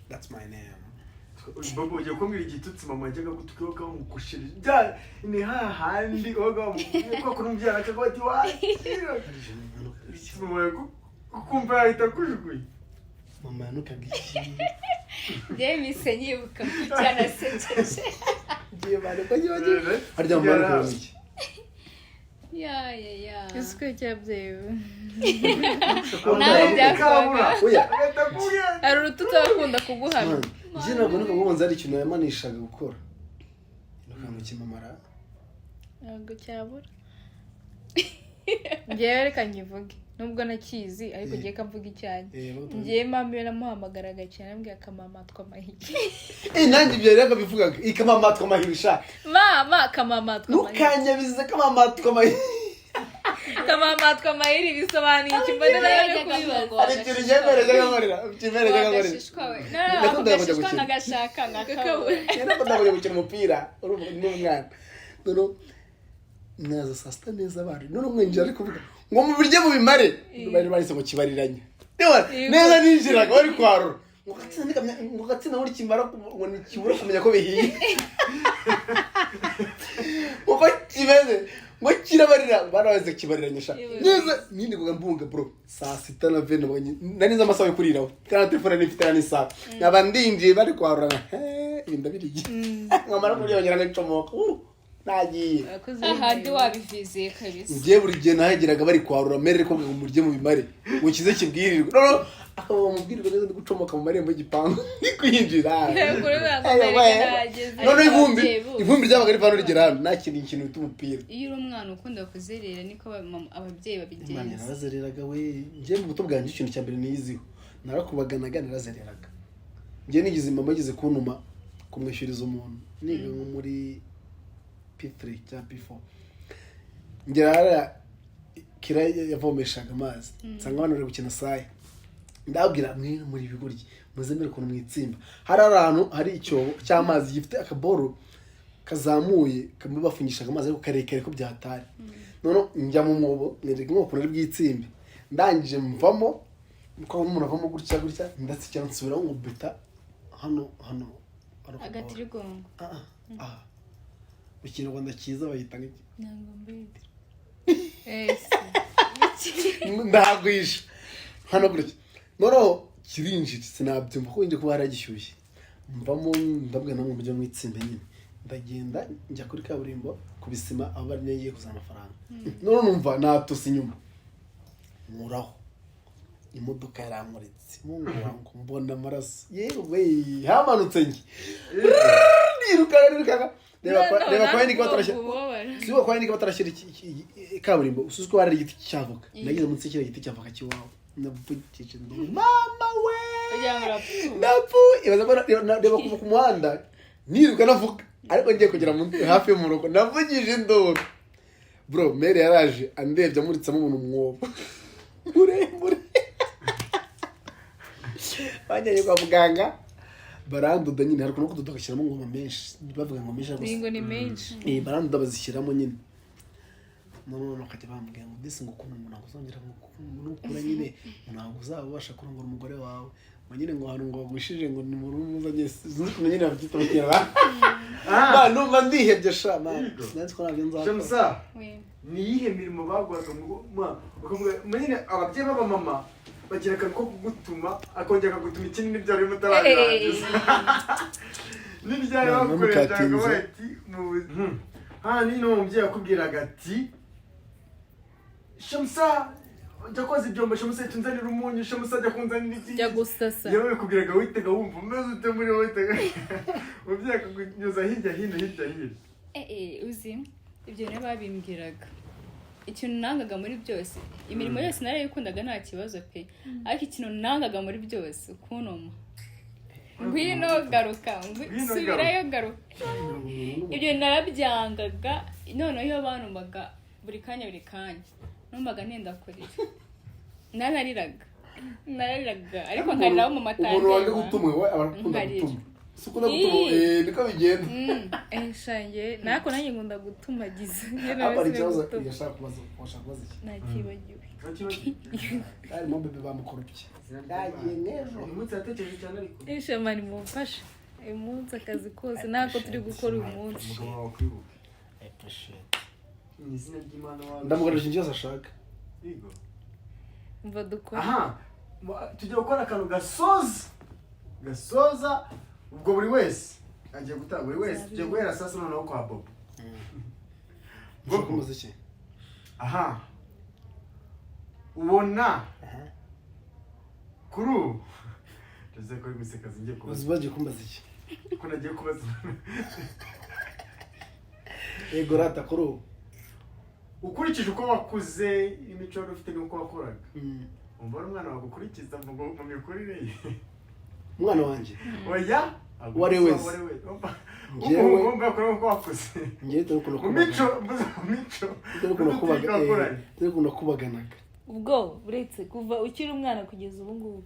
that's my name Bobo ugiye kumbwira igitutsi mama yajyaga gutukaho kamukushira ni hahandi oga ko kurumbyara cyangwa ati wa kumva ahita kujuguye mama yanukaga iki Demise nyibuka cyane sekeje giye bari ko giye harya mama ko iki ya isiko cyabyewe nawe byakora oya ari urututa bakunda kuguhana njye ntabwo nuko ngubonza ari ikintu yamanishaga gukora nukantu kimamara ntabwo cyabura njyewe reka nkivuge nubwo nakizi ariko ngiye kamvuga icyanjye ngiye mama namuhamagaraga cyane ambwira kamama twamahiki nanjye ibyo rero bivugaga ikamama twamahirisha mama kamama twamahiki nukanyabize kamama twamahiri kamama twamahiri bisobanuye iki mbona nayo kubibaza ari ikintu cyemereje nkorera cyemereje nkorera nagashishwa nagashaka ngakawe nakunda kujya gukina umupira uri n'umwana none naza saa sita neza bari none umwinjira ari kuvuga ngo mu biryo mu bimare bari barise mu kibariranye neza ninjiraga bari kwarura ngo gatsina muri kimara ngo nikibura kumenya ko bihiye uko kimeze ngo kirabarira barabaze kibariranyisha neza nindi kuga mbunga bro saa sita na veno naniza amasaha yo kuriraho kana telefone nifite nisa nabandinje bari kwarura ibinda birigi ngamara kurya banyara ngacomoka nagiye ahandi wabivize kabisa ngiye buri gihe nahageraga bari kwarura mere ko ngo murye mu bimare ngo kize kibwirirwe no akaba mubwirirwe neza gucomoka mu marembo y'igipangu ni kwinjira none ivumbi ryabaga rivana rigera hano nakindi ikintu cy'umupira iyo uri umwana ukunda kuzerera niko ababyeyi babigenza narazereraga we ngiye mu buto bwanjye ikintu cya mbere niyiziho narakubaganaga narazereraga ngiye nigize mama yize kuntuma kumwishyuriza umuntu niga muri P3 cyangwa P4 ngera kira yavomeshaga amazi nsanga abantu bari gukina saye ndabwira mwe muri bigurye muzemere ukuntu mwitsimba hari ahantu hari icyobo cy'amazi gifite akaboro kazamuye kamwe bafungishaga amazi ariko karekare ko byahatari none njya mu mwobo nereka nk'uko nari bwitsimbe ndangije mvamo uko umuntu avamo gutya ndatsikira nsubira nkubita hano agatirigongo mu kinyarwanda cyiza bayita nk'iki ntabwo mbizi ndagwisha hano gutya noneho kirinjira sinabyumva ko nje kuba haragishyushye mvamo ndabwa namwe mujya mu itsimbe nyine ndagenda njya kuri kaburimbo kubisima aho bari ngiye kuzana amafaranga none numva natose inyuma nkuraho imodoka yarankoritse mungu wangu mbona amaraso yewe hamanutse njye niruka reba kwa niki batarashyira sibo kwa niki batarashyira kaburimbo usuze ko hari igiti cy'avoka nagize munsi y'ikira giti cy'avoka kiwawe navugije ndo mama we napu reba kuva ku muhanda niruka navuga ariko ngiye kugera hafi yo mu rugo navugije induru bro mere yaraje andebye amuritsamo umuntu mwobo muremure bajyanye kwa muganga barandoda nyine hari ukuntu kudoda gashyiramo ngoma menshi bavuga ngo menshi ngo ni menshi barandoda bazishyiramo nyine none bakajya bambwira ngo disi ngo ukuntu umuntu aguzongera nukura nyine ntabwo uzabasha kurongora umugore wawe nyine ngo hari ngo bagushije ngo ni muri muzanye zuko nyine babyita bakira numva ndihebye sha man nanzi ko nabyo nzakora Shamsa ni yihe mirimo bagwaga nyine ababyeyi baba mama bagira akantu ko kugutuma akongera akagutuma ikindi n'ibyaro y'umutararangiza n'ibyaro bagukoreshaga bati nino umubyeyi akubwiraga ati Shamsa jya koza ibyombo Shamsa tunzanira umunyu Shamsa jya kunzanira iki jya gusasa yewe bikubwiraga witega wumva umeze ute muri wowe witega umubyeyi akakunyuza hirya hino uzi ibyo niyo babimbwiraga ikintu nangaga muri byose imirimo yose narayikundaga nta kibazo pe ariko ikintu nangaga muri byose ukunoma ngwino garuka subirayo garuka ibyo narabyangaga noneho iyo bantumaga buri kanya numvaga nenda kurira narariraga ariko nkariraho mu matanga umuntu wange gutumwe we abakunda gutuma sukunda gutuma niko bigenda shange nako nanjye ngunda gutumagiza abari cyaza yashaka kubaza iki nakibagiwe ari mo bebe bamukorupye ndagiye nejo umunsi yatekereje cyane ariko ishamani mumfasha umunsi akazi kose nako turi gukora uyu munsi umugabo wawe kwibuka ni izina ry'Imana wawe ndamugarisha ikibazo ashaka yego mva dukora tujya gukora akantu gasoza ubwo buri wese agiye gutanga buri wese tugiye guhera sasa noneho kwa Bobo Bobo muziki ubona kuri ubu tuze ko imisekazi ngiye kubaza uzibaje kumbaza iki ko nagiye kubaza yego rata kuri ubu ukurikije uko wakuze imico wari ufite n'uko wakoraga umva umwana wagukurikiza mu mikurire ye umwana wanjye oya wari wese ngewe ngomba kureba uko wakuze ngewe turi mu mico turi kubaganaga ubwo uretse kuva ukiri umwana kugeza ubu ngubu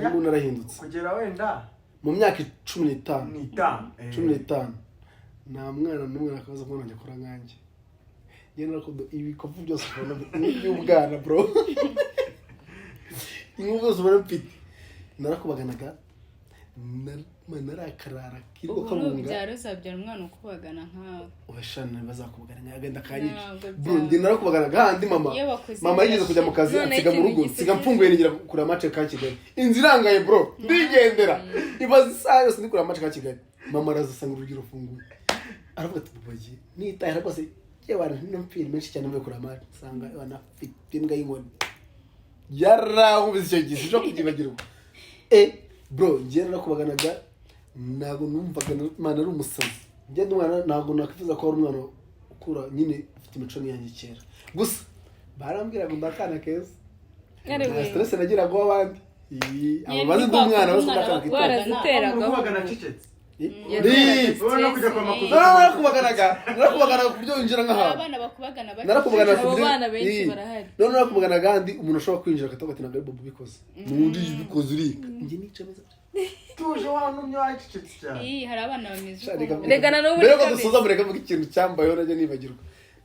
ubu narahindutse kugera wenda mu myaka 15 15 nta mwana n'umwe akaza kubona njye akora nkanjye njye narakudo ibikovu byose ubona by'ubwana bro ingufu zose ubona mfite narakubaganaga narakarara kiriko kabunga byaro zabyara umwana ukubagana nkawe ubashana bazakubagana agenda kanyije bro ndi narakubaganaga handi mama yigeze kujya mu kazi asiga mu rugo siga mfunguye nigira kura match ka Kigali inzirangaye bro ndigendera ibaza isaha yose ndi kura match ka Kigali mama arazasanga urugiro funguye aravuga ati babaye nitahira rwose yebana n'umupira menshi cyane mvuye kura match sanga bana fit imbwa y'inkoni yarahubize icyo gihe cyo kugibagirwa bro njye narakubaganaga ntago numvaga Imana ari umusazi njye n'umwana ntago nakwifuza ko ari umwana ukura nyine ufite imico yanjye kera gusa barambwira ngo ndakana keza stress nagira ngo abandi abo bazi ndumwana bose ndakana kitwa baraziteraga kubagana cicetse ubona kujya kwa makuza narakubaganaga ku buryo winjira nk'ahantu abana bakubagana narakubaganaga ku abo buryo bana benshi barahari none narakubaganaga kandi umuntu ashobora kwinjira akatavuga ati ntabwo ari Bobo bikoze n'undi bikoze uri njye nica meza tuje wanumye wacecetse cyane. hari abana bameze Reka na n'ubu mbere ni ko kabiri. dusoza mureka mvuga ikintu cyambayeho najya nibagirwa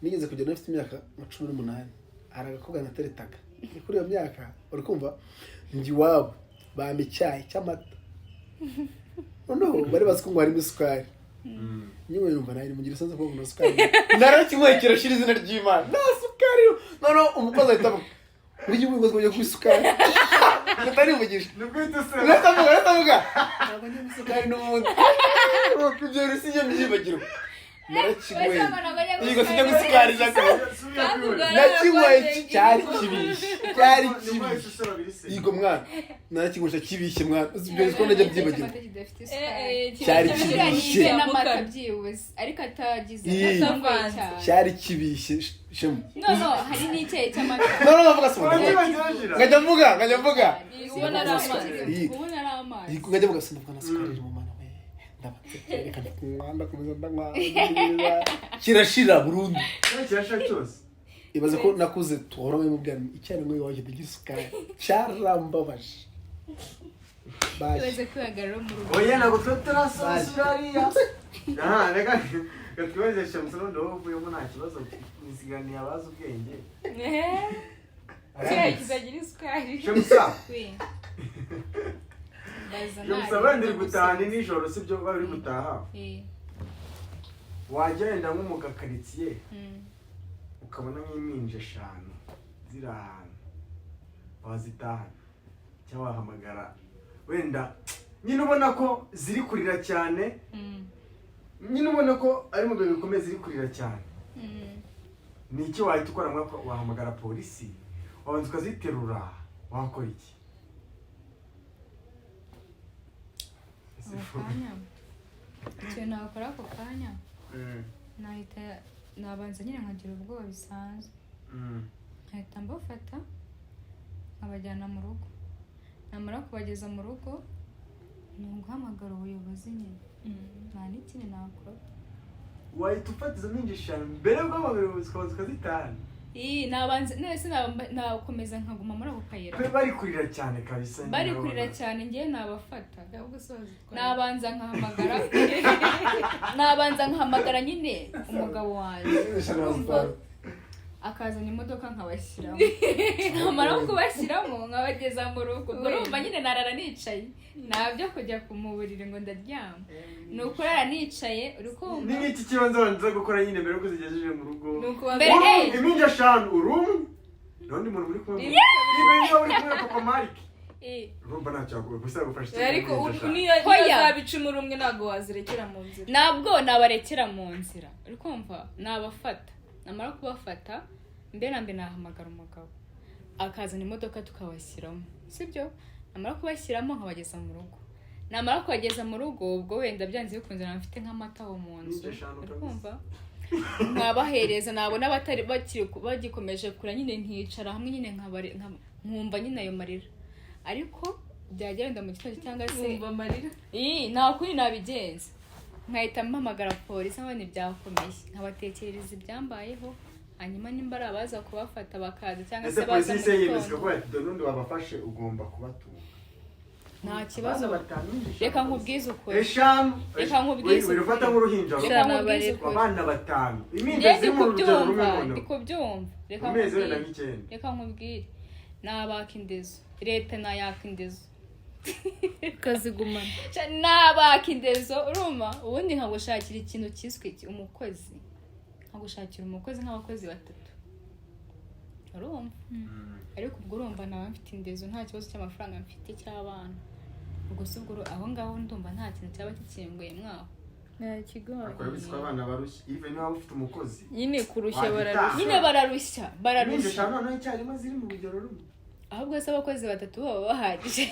nigeze kugera nafite imyaka 18 hari agakobwa nateretaga ni kuri iyo myaka uri kumva njye iwabo bampa icyayi cy'amata noneho bari bazi ko ngo harimo isukari nyine yumva nawe mugira isanze ko ngo isukari narakinyweye kirashira izina ry'Imana nta sukari noneho umukozi ahita avuga ugiye ubibaza kujya ku isukari natari umugisha Nubwite se. natavuga ntabwo njye isukari n'ubundi ibyo rusije mbyibagirwa narakinyweye yigo sijya gusukari jaka nakinyweye cyari kibishe cyari kibishe yigo mwana narakinywesha kibishe mwana ibyo ko najya byibagirwa cyari kibishe n'amata byibuze ariko atagize cyari kibishe shemu no hari n'icyayi cy'amata no bavuga se ngajya mvuga ubona ari amazi ngajya mvuga se ndavuga na sukari mu mana we ndabatereka kumwanda kumeza ndanywa kirashira burundu Kirashira cyose. ibaze ko nakuze tuhora mu bwana icyane ngo waje digira isukari cyarambabaje ibaze kwihagarara mu rugo Oya ntabwo tutarasubiriya. Reka gatweze Shamsa ndo uvuyemo nta kibazo nisiganiye abazi ubwenge. kizagira isukari. Shamsa. Baza Shamsa bandi gutaha ni nijoro sibyo bari gutaha. Wagenda nko mu gakaritsiye ukabona nk'impinja 5 ziri ahantu wazitahana cyangwa wahamagara wenda nyine ubona ko ziri kurira cyane nyine ubona ko ari mu bihe bikomeye ziri kurira cyane ni iki wahita ukora ngo wahamagara polisi wabanza ukaziterura wakora iki icyo nakora ako kanya nahita nabanza nyine nkagira ubwoba bisanzwe nkahita mbafata nkabajyana mu rugo namara kubageza mu rugo ni uguhamagara ubuyobozi nyine nta n'ikindi nakora wahita ufata izo mpinja 5 mbere y'uko abayobozi ukabanza ukazitahana nabanza nese nakomeza nkaguma muri ako kayira bari kurira cyane kabisa bari kurira cyane ngewe nabafata nabanza nkahamagara nyine umugabo wanjye akazana imodoka nkabashyiramo namara kubashyiramo nkabageza mu rugo urumva nyine narara nicaye ntabyo kujya mu buriri ngo ndaryama ni ukurara nicaye uri kumva ni nk'iki kibanza wanza gukora nyine mbere yuko zigejeje mu rugo impinja 5 urumu n'undi muntu muri kumwe niba uri kumwe papa Mark urumva ntacyo gusa gufasha ariko niyo zabica muri umwe ntabwo wazirekera mu nzira ntabwo nabarekera mu nzira uri kumva nabafata namara kubafata mbere na mbere nahamagara umugabo akazana imodoka tukabashyiramo sibyo namara kubashyiramo nkabageza mu rugo namara kubageza mu rugo ubwo wenda byanze bikunze mfite nk'amata aho mu nzu uri kumva nkabahereza nabona abatari bagikomeje kura nyine nkicara hamwe nyine nkumva nyine ayo marira ariko byagenda mu gitondo cyangwa se nkumva amarira nta kuri nabigenza nkahita mpamagara polisi abana byakomeye nkabatekerereza ibyambayeho hanyuma nimba ari abaza kubafata bakaza cyangwa se baza mu gitondo n'undi wabafashe ugomba kubatunga nta kibazo reka nkubwize ukuri reka nkubwize ukuri ufata nk'uruhinja abana 5 impinja ziri mu rugero rumwe none ndikubyumva reka nkubwire nabaka indezo leta nayaka indezo kazigumana nabaka indezo uruma ubundi nkagushakira ikintu cyiswe umukozi nkagushakira umukozi nk'abakozi 3 urumva ariko ubwo urumva nawe mfite indezo nta kibazo cy'amafaranga mfite cy'abana ubwo se ubwo aho ngaho ndumva nta kintu cyaba kikinguye mwaho nta kigoye akora biswa abana barushye even niba ufite umukozi nyine kurushya bararushya nyine bararushya none cyarimo ziri mu rugero rumwe ahubwo se abakozi 3 baba bahagije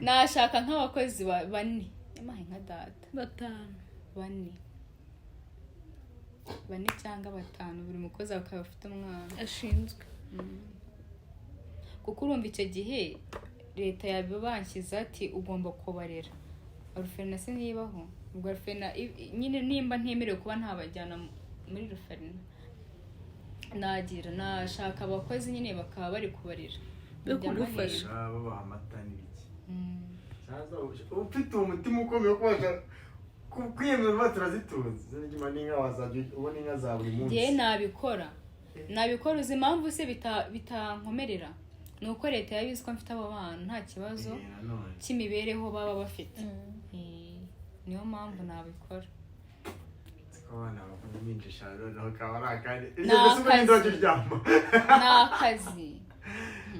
nashaka nk'abakozi 4 imahe nka data 5 4 cyangwa 5 buri mukozi akaba afite umwana ashinzwe kuko urumva icyo gihe leta yabibanshyize ati ugomba kubarera orphelinat se nibaho ubwo orphelinat nyine nimba ntemerewe kuba ntabajyana muri orphelinat nagira nashaka abakozi nyine bakaba bari kubarira yo kugufasha babaha amata n'ibiki ufite uwo mutima ukomeye wo kubasha kwiyemera uba turazitunze z'inigima n'inka wazajya ubona inka za buri munsi njyewe nabikora uzi impamvu se bitankomerera ni uko leta yabizi ko mfite abo bana nta kibazo cy'imibereho baba bafite niyo mpamvu nabikora abana bakunda iminjisha rero kaba ari akandi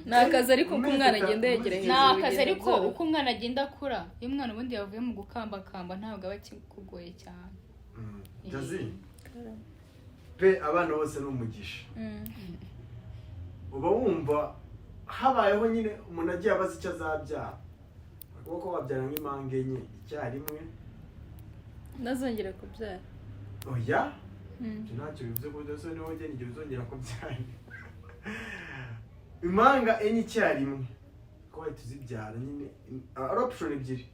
ni akazi ariko uko umwana agenda yegera hejuru ni akazi ariko uko umwana agenda akura iyo umwana ubundi yavuye mu gukambakamba ntabwo aba akikugoye cyane jazi pe abana bose ni umugisha uba wumva habayeho nyine umuntu agiye abaza icyo azabyara kuko wabyara nk'impanga enye icyarimwe ntazongera kubyara oya ntacyo bivuze ko byose niho ugenda igihe uzongera kubyara impanga enye icyarimwe ko wahita uzibyara nyine ari option ebyiri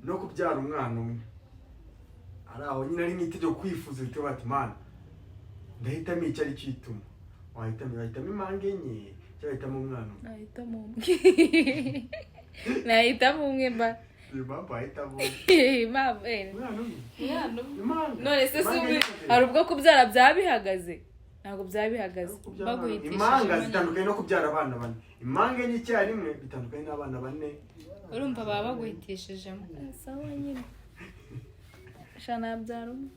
no kubyara umwana umwe ari aho nyine ari nk'itegeko kwifuza bitewe bati mana ndahitamo icyo ari cyituma wahitamo impanga enye cyangwa wahitamo umwana umwe nahitamo umwe mba impamvu wahitamo none se hari ubwo kubyara byaba bihagaze ntabwo byaba bihagaze impanga zitandukanye no kubyara abana bane impanga enye icyarimwe bitandukanye n'abana bane urumva baba baguhitishijemo sawa nyine nabyara umwe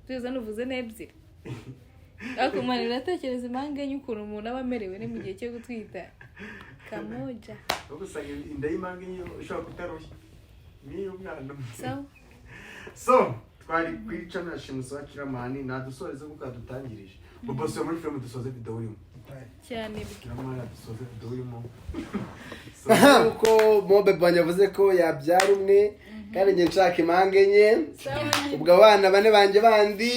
tuza nuvuze n'ebyiri ariko mwana uratekereza impanga enye ukuntu umuntu aba amerewe ni mu gihe cyo gutwita kamoja usanga inda y'impanga enye ushobora kutarushya niyo umwana sawa so twari kwica na shimuso kiramani nadusoreze kuko adutangirije boboso muri film dusoze video urimo cyane kiramani dusoze video urimo uko mobe banya yavuze ko yabyara umwe kandi nge nshaka impanga enye ubwo abana bane banjye bandi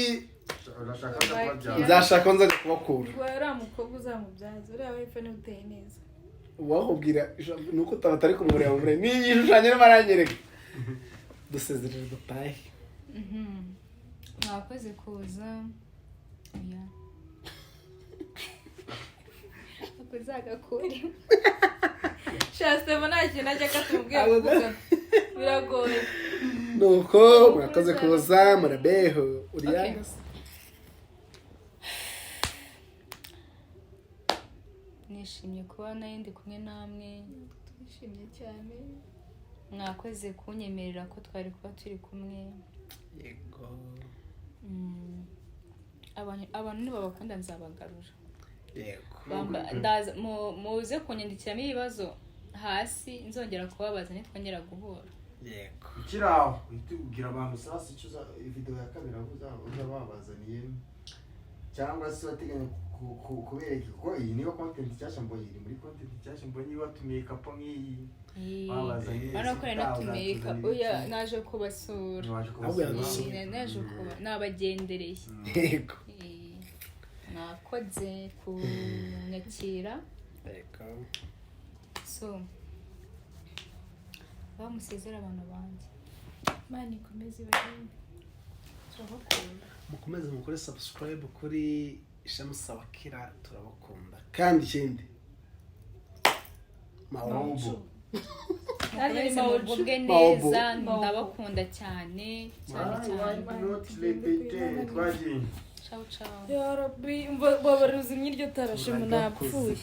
nzashaka nza kubakura uriya mukobwa uzamubyaza uriya wepfo niwe uteye neza uwakubwira nuko utari kumureba mure ni igishushanyo arimo aranyereka dusezerere dutahe mwakoze kuza akoze agakuri shasitemo nta kintu ajya katubwira kuvuga biragoye nuko mwakoze kuza murabeho uriyanga nishimye kuba nayo ndi kumwe namwe twishimye cyane mwakoze kunyemerera ko twari kuba turi kumwe yego abantu nibabakunda nzabagarura yego muze kunyandikiramo ibibazo hasi nzongera kubabaza nitwongera guhura yego ukiri aho uhita ubwira abantu sasa icyo video ya kabiri uzababazaniye cyangwa se wateganya kubereka kuko iyi niyo content nshyashya mbonye iri muri content nshyashya mbonye watumiye kapo nk'iyi barakora natumiye kapo naje kubasura naje kuba nabagendereye yego mwakoze kunyakira yego so bamusezera abantu banjye mani ikomeze ibagende turabakunda mukomeze mukore subscribe kuri Shamusa Wakira turabakunda kandi ikindi mawubu mubwe neza ndabakunda cyane twagiye ciao ciao ya rabbi babaruzi mwiryo tarashe munapfuye